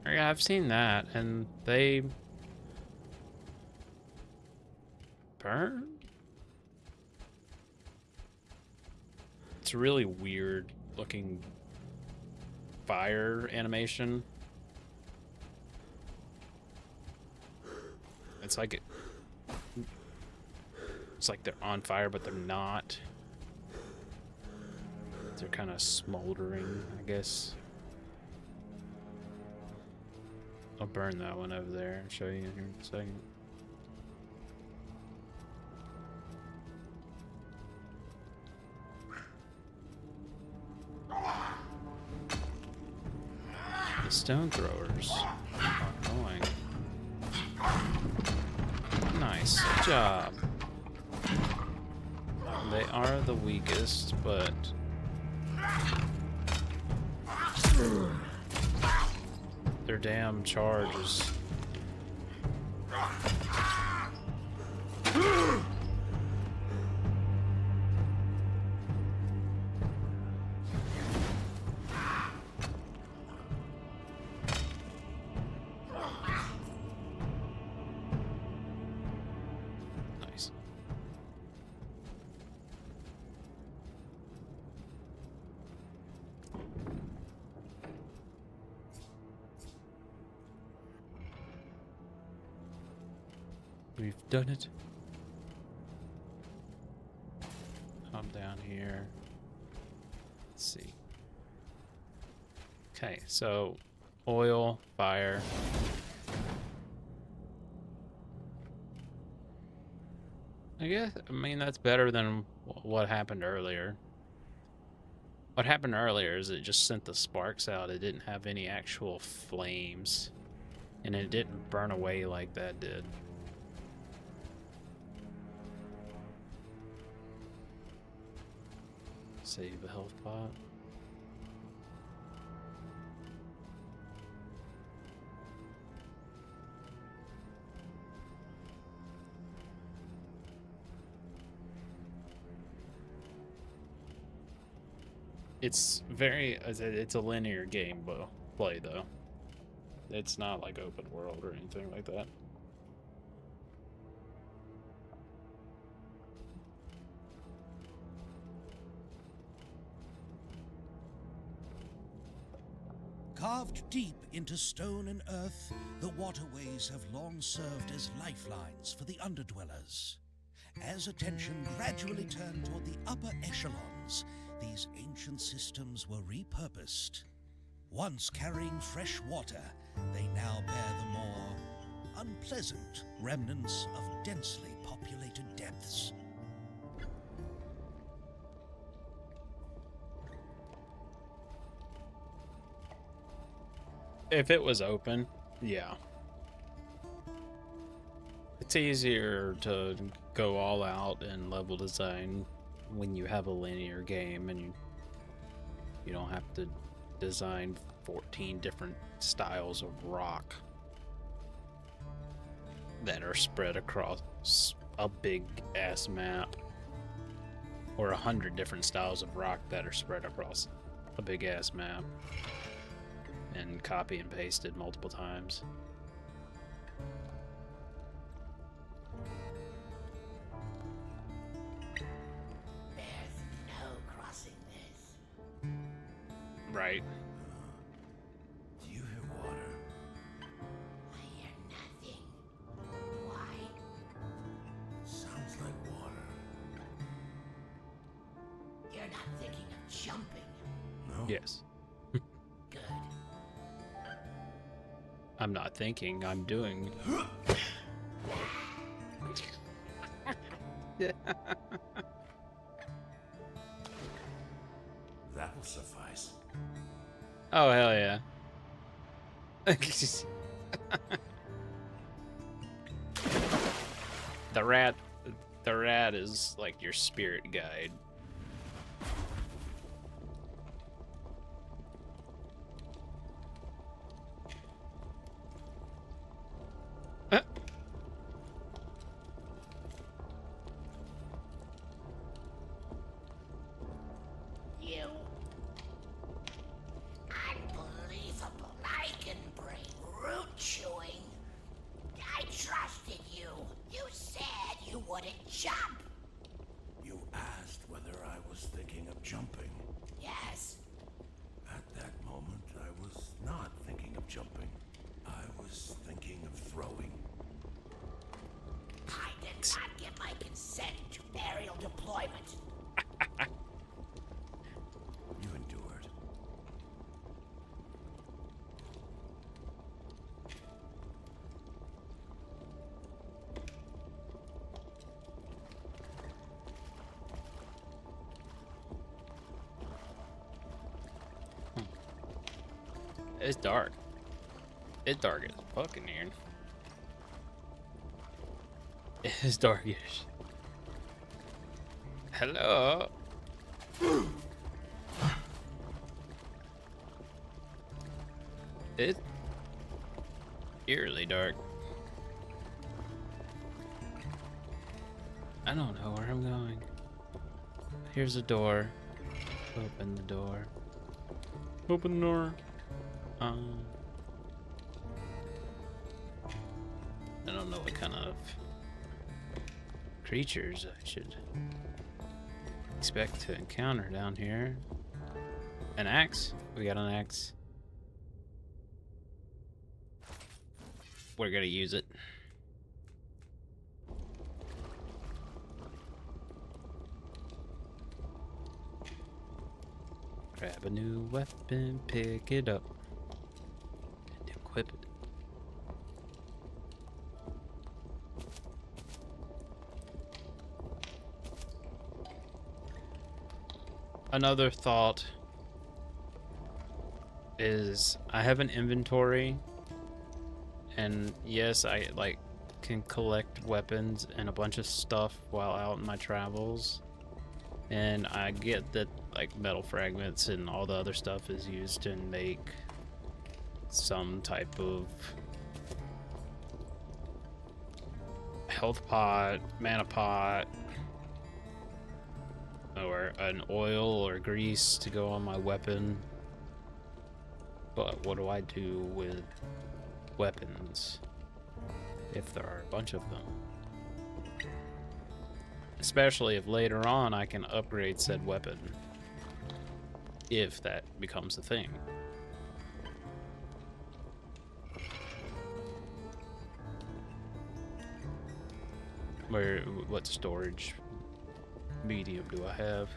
A: Yeah, I've seen that, and they burn? It's a really weird looking fire animation. It's like they're on fire, but they're not. They're kind of smoldering, I guess. I'll burn that one over there and show you in here in a second. The stone throwers are annoying. Nice job. They are the weakest, but their damn charges. Nice. We've done it. Come down here. Let's see. Okay, so oil, fire. I mean, that's better than what happened earlier. What happened earlier is it just sent the sparks out. It didn't have any actual flames. And it didn't burn away like that did. Save a health pot. It's a linear game play though. It's not like open world or anything like that.
B: Carved deep into stone and earth, the waterways have long served as lifelines for the underdwellers. As attention gradually turned toward the upper echelons, these ancient systems were repurposed. Once carrying fresh water, they now bear the more unpleasant remnants of densely populated depths.
A: If it was open, yeah. It's easier to go all out in level design when you have a linear game and you don't have to design 14 different styles of rock that are spread across a big ass map, or 100 different styles of rock that are spread across a big ass map and copy and pasted multiple times.
C: There's no crossing this.
A: Right.
D: Do you hear water?
C: I hear nothing. Why?
D: Sounds like water.
C: You're not thinking of jumping.
D: No?
A: Yes.
C: Good.
A: I'm not thinking, I'm doing.
D: That'll suffice.
A: Oh, hell yeah. The rat is like your spirit guide.
C: You. Unbelievable. I can bring root chewing. I trusted you. You said you wouldn't jump.
D: You asked whether I was thinking of jumping.
C: Yes.
D: At that moment, I was not thinking of jumping. I was thinking of throwing.
C: I did not give my consent to aerial deployment.
D: You endured.
A: It's dark. It's dark as fucking here. It's darkish. Hello. It's eerily dark. I don't know where I'm going. Here's a door. Open the door. Open the door. I don't know what kind of creatures I should expect to encounter down here. An axe? We got an axe. We're gonna use it. Grab a new weapon, pick it up, and equip it. Another thought is I have an inventory, and yes, I can collect weapons and a bunch of stuff while out in my travels, And I get that like metal fragments and all the other stuff is used to make some type of health pot, mana pot, or an oil or grease to go on my weapon. But what do I do with weapons if there are a bunch of them? Especially if later on I can upgrade said weapon, if that becomes a thing. What storage medium do I have?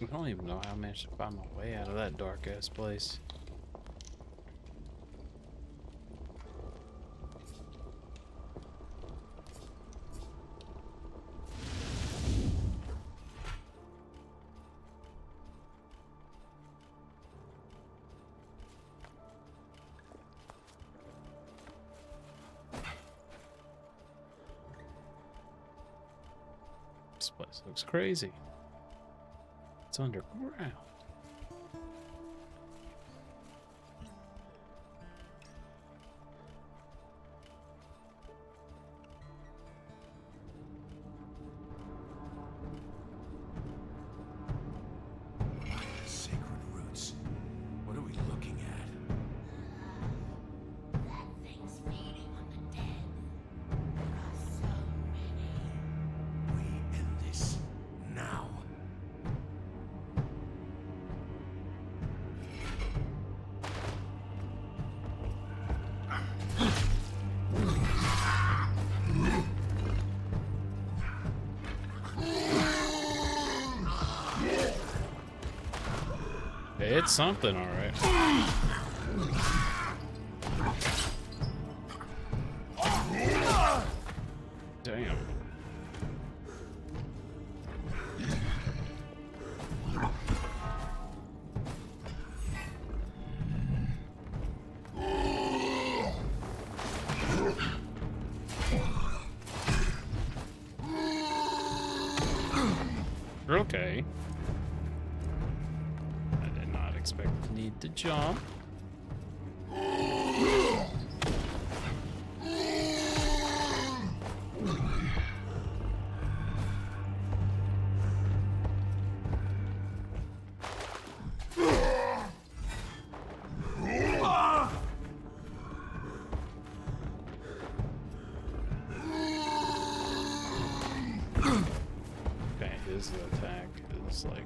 A: I don't even know how I managed to find my way out of that dark ass place. This place looks crazy. It's underground.
D: Sacred roots. What are we looking at?
C: That thing's feeding on the dead. There are so many.
D: We end this now.
A: It's something, all right. Damn. Okay. I did not expect to need to jump. Okay, his attack is like...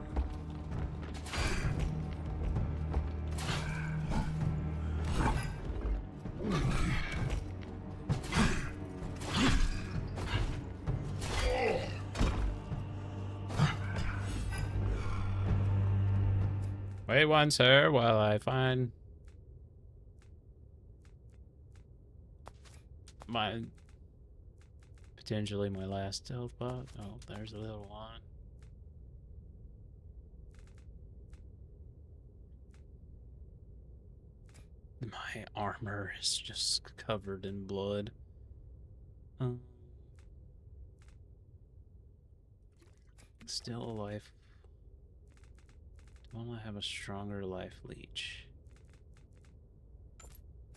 A: Wait one, sir, while I find my potentially my last health pot. Oh, there's a little one. My armor is just covered in blood. Still a life. Do I want to have a stronger life leech?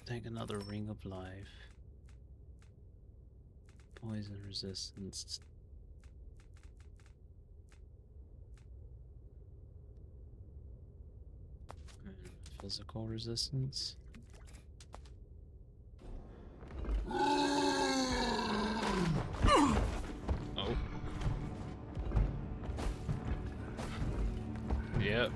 A: Take another ring of life. Poison resistance. Physical resistance. Oh. Yep.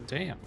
A: Damn.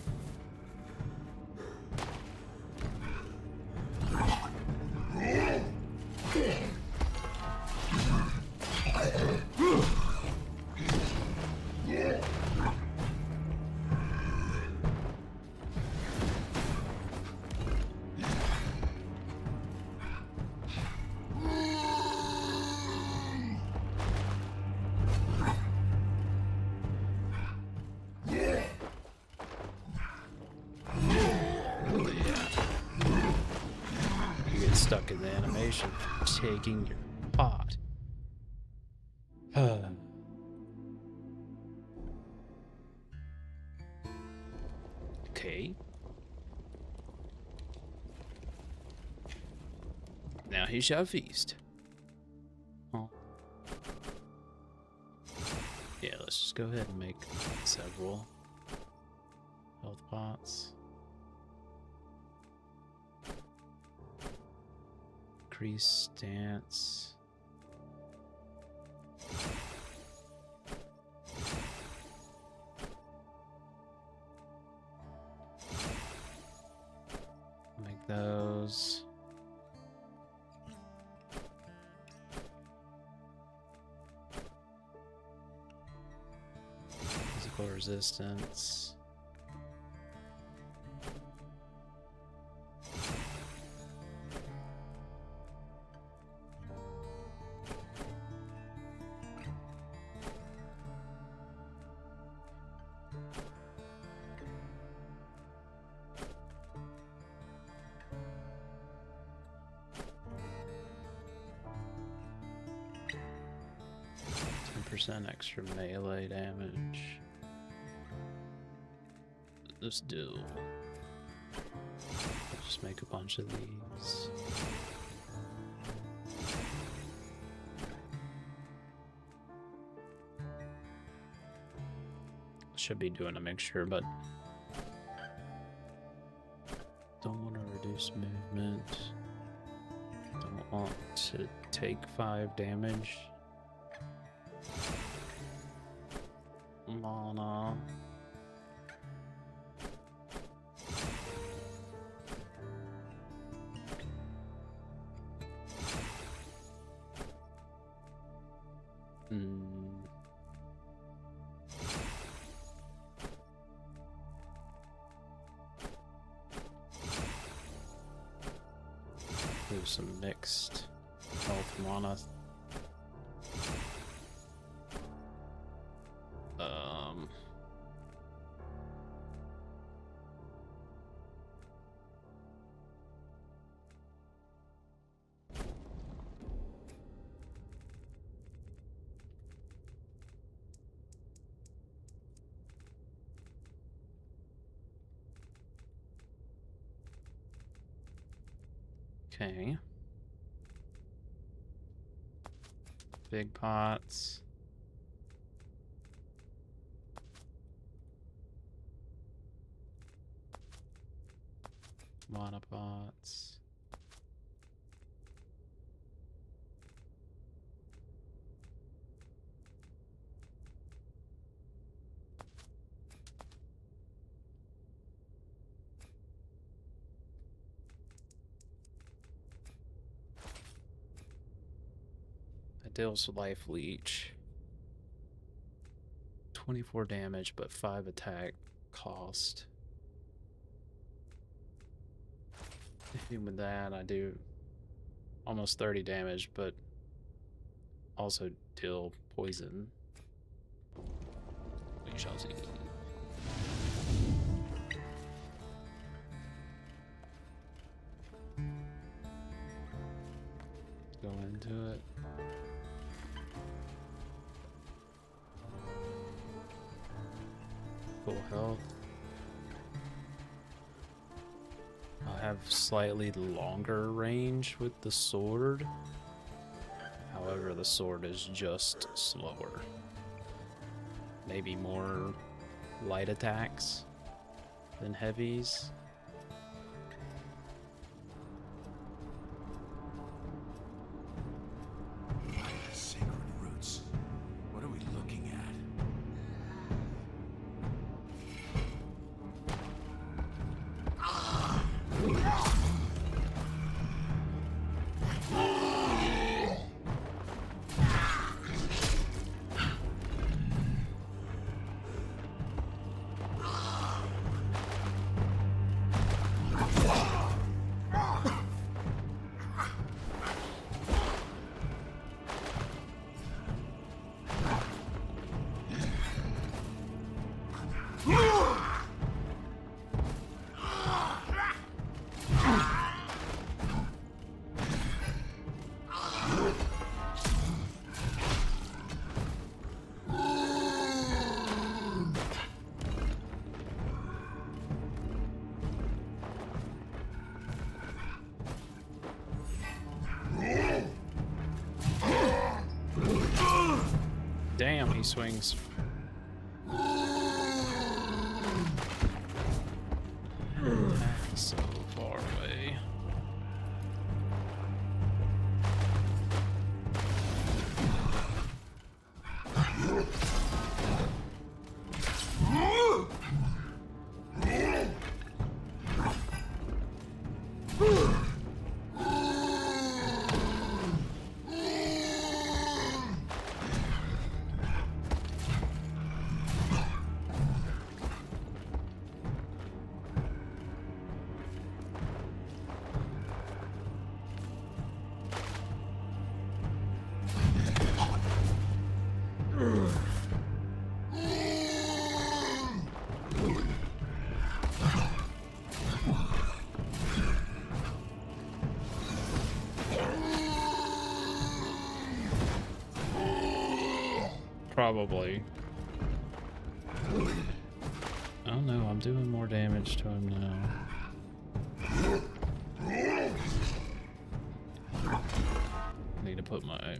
A: Stuck in the animation for taking your pot. Okay. Now he shall feast. Oh. Yeah, let's just go ahead and make several health pots. Increase stance. Make those. Physical resistance. Percent extra melee damage. Let's do. I'll just make a bunch of these. Should be doing a mixture, but don't want to reduce movement. Don't want to take 5 damage. Mana. Do some mixed health mana. Okay. Big pots. Mana pots. That deals life leech. 24 damage, but 5 attack cost. Hitting with that, I do almost 30 damage, but also deal poison. We shall see. Go into it. Full health. I'll have slightly longer range with the sword. However, the sword is just slower. Maybe more light attacks than heavies.
D: Sacred roots. What are we looking at?
A: Damn, he swings. So far away. Probably. Oh no, I'm doing more damage to him now. Need to put my...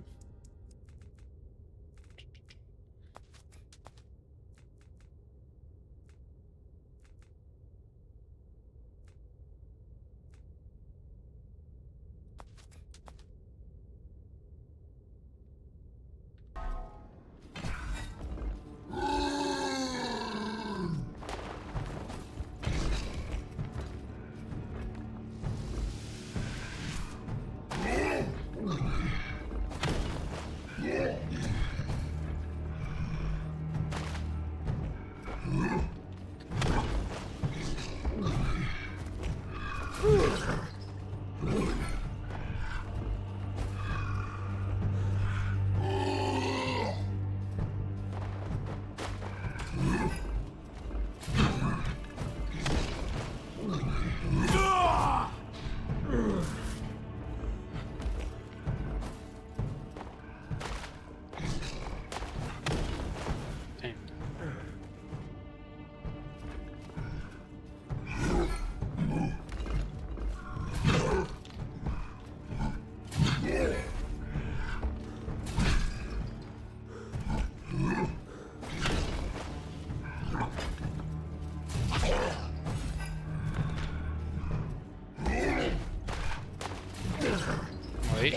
A: Wait,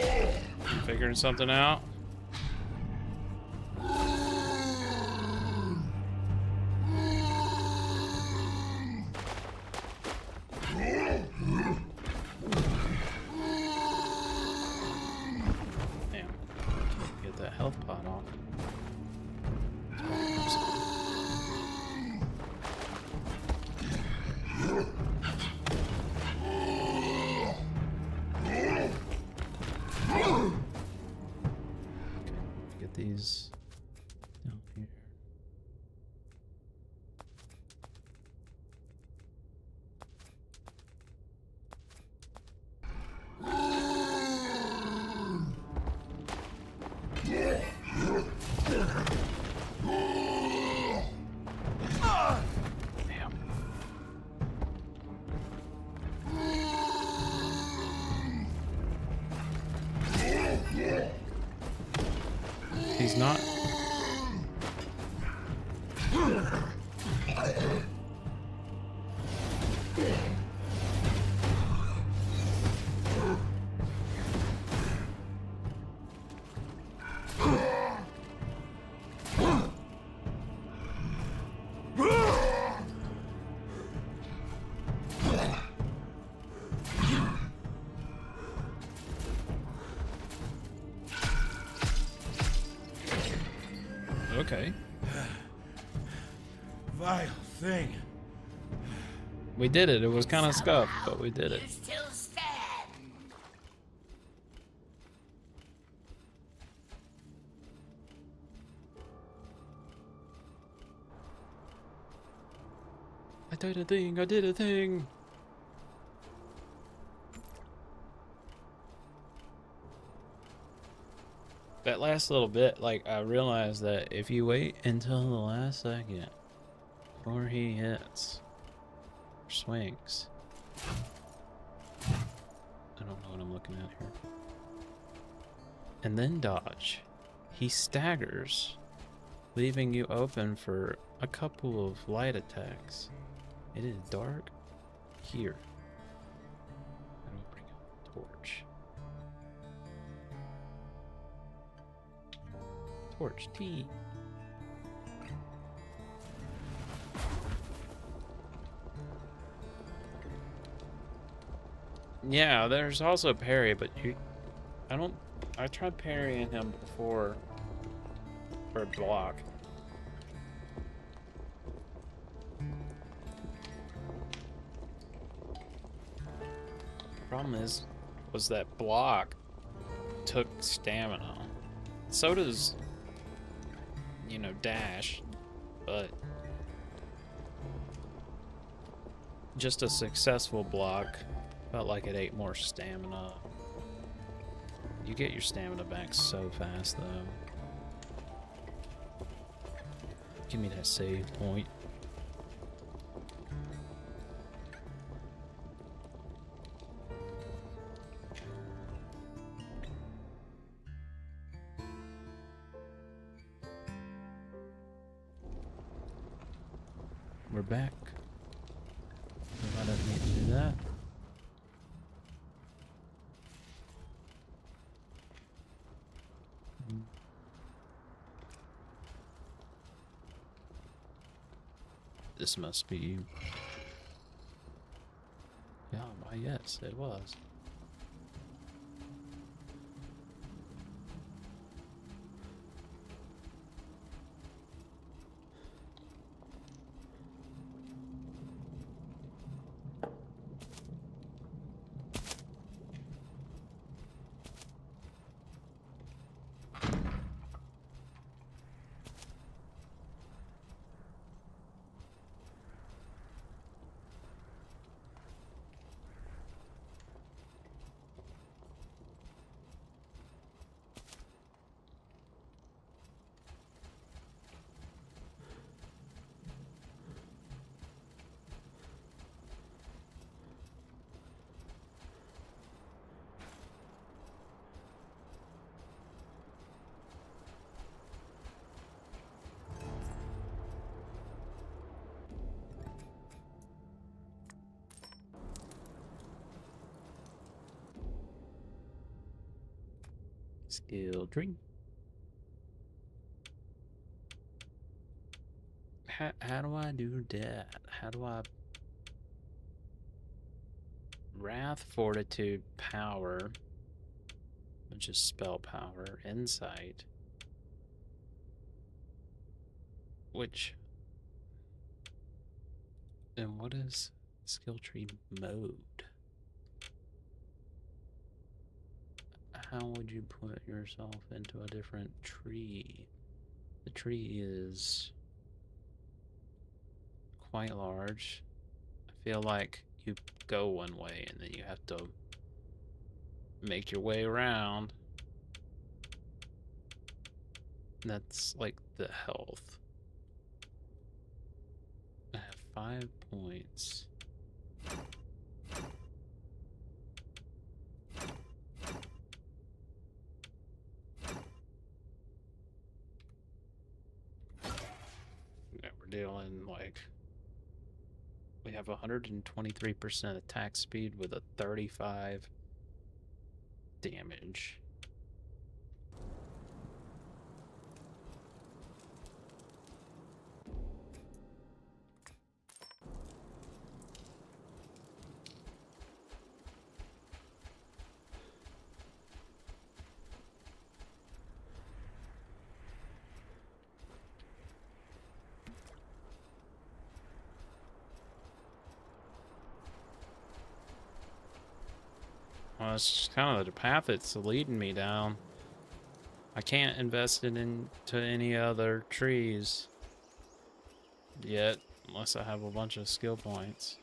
A: figuring something out. Damn, get that health pot off. Okay.
D: Vile thing.
A: We did it. It was kind of scuffed, but we did it.
C: You still stand.
A: I did a thing. I did a thing. That last little bit, like, I realized that if you wait until the last second before he hits or swings, I don't know what I'm looking at here, and then dodge, he staggers, leaving you open for a couple of light attacks. It is dark here. I will bring out the torch. Torch T. Yeah, there's also parry, but I tried parrying him before for a block. Problem was that block took stamina. So does, you know, dash, but just a successful block felt like it ate more stamina. You get your stamina back so fast, though. Give me that save point. We're back. I don't need to do that. This must be... Yeah, why yes, it was. Skill tree. How do I do that? How do I... Wrath, Fortitude, Power, which is spell power, Insight, which... And what is skill tree mode? How would you put yourself into a different tree? The tree is quite large. I feel like you go one way and then you have to make your way around. That's like the health. I have 5 points. Yeah, we're dealing like we have 123% attack speed with a 35 damage. Well, it's just kind of the path it's leading me down. I can't invest it into any other trees yet, unless I have a bunch of skill points.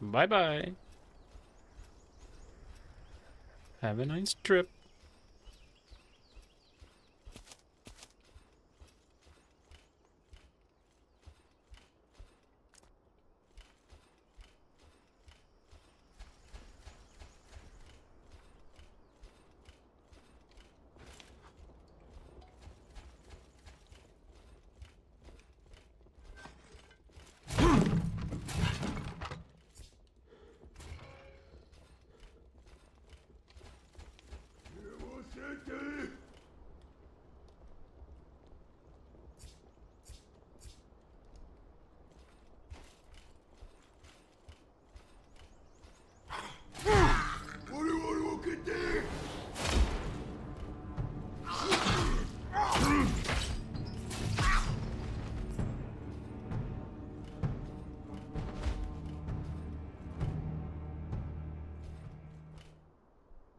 A: Bye-bye. Have a nice trip.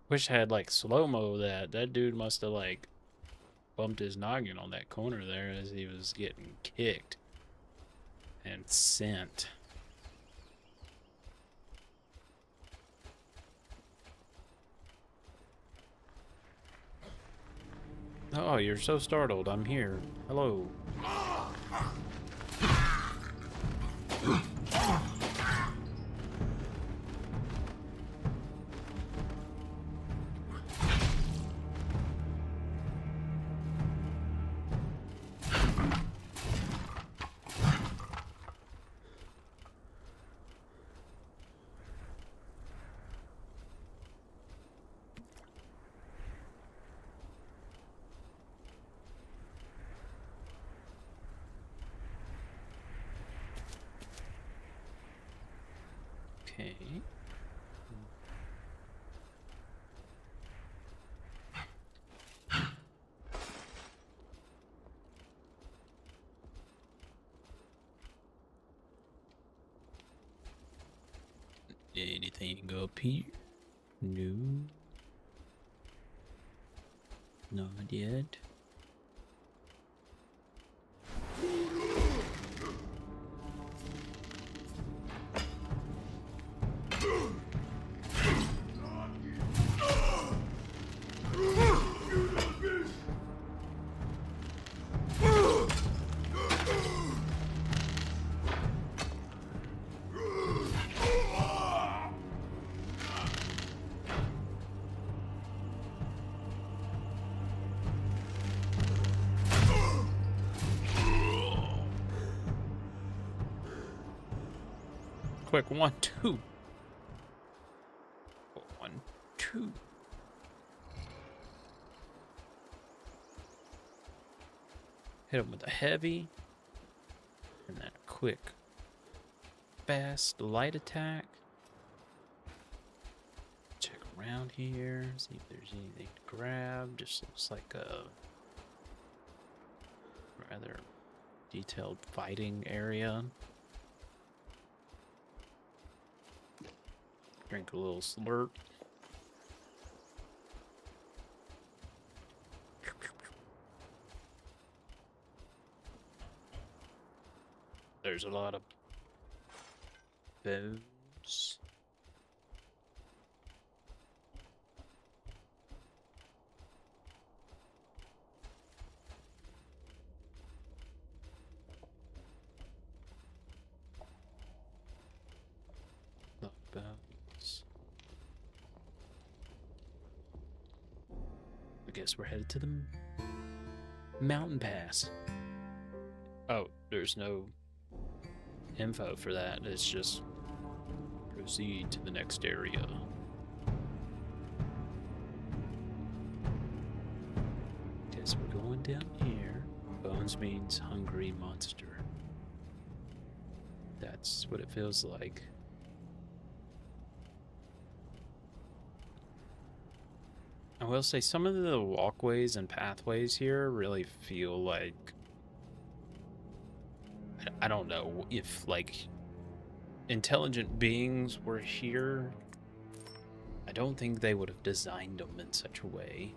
A: Wish I had like slow-mo that. That dude must have like bumped his noggin on that corner there as he was getting kicked and sent. Oh, you're so startled. I'm here. Hello. Okay. Anything go up here? No. Not yet. Quick, 1, 2. 1, 2. Hit him with a heavy. And then a quick, fast, light attack. Check around here, see if there's anything to grab. Just looks like a rather detailed fighting area. Drink a little slurp. There's a lot of bones. Lot of bones. I guess we're headed to the mountain pass. Oh, there's no info for that. It's just proceed to the next area. Guess we're going down here. Bones means hungry monster. That's what it feels like. I will say some of the walkways and pathways here really feel like, I don't know, if like intelligent beings were here, I don't think they would have designed them in such a way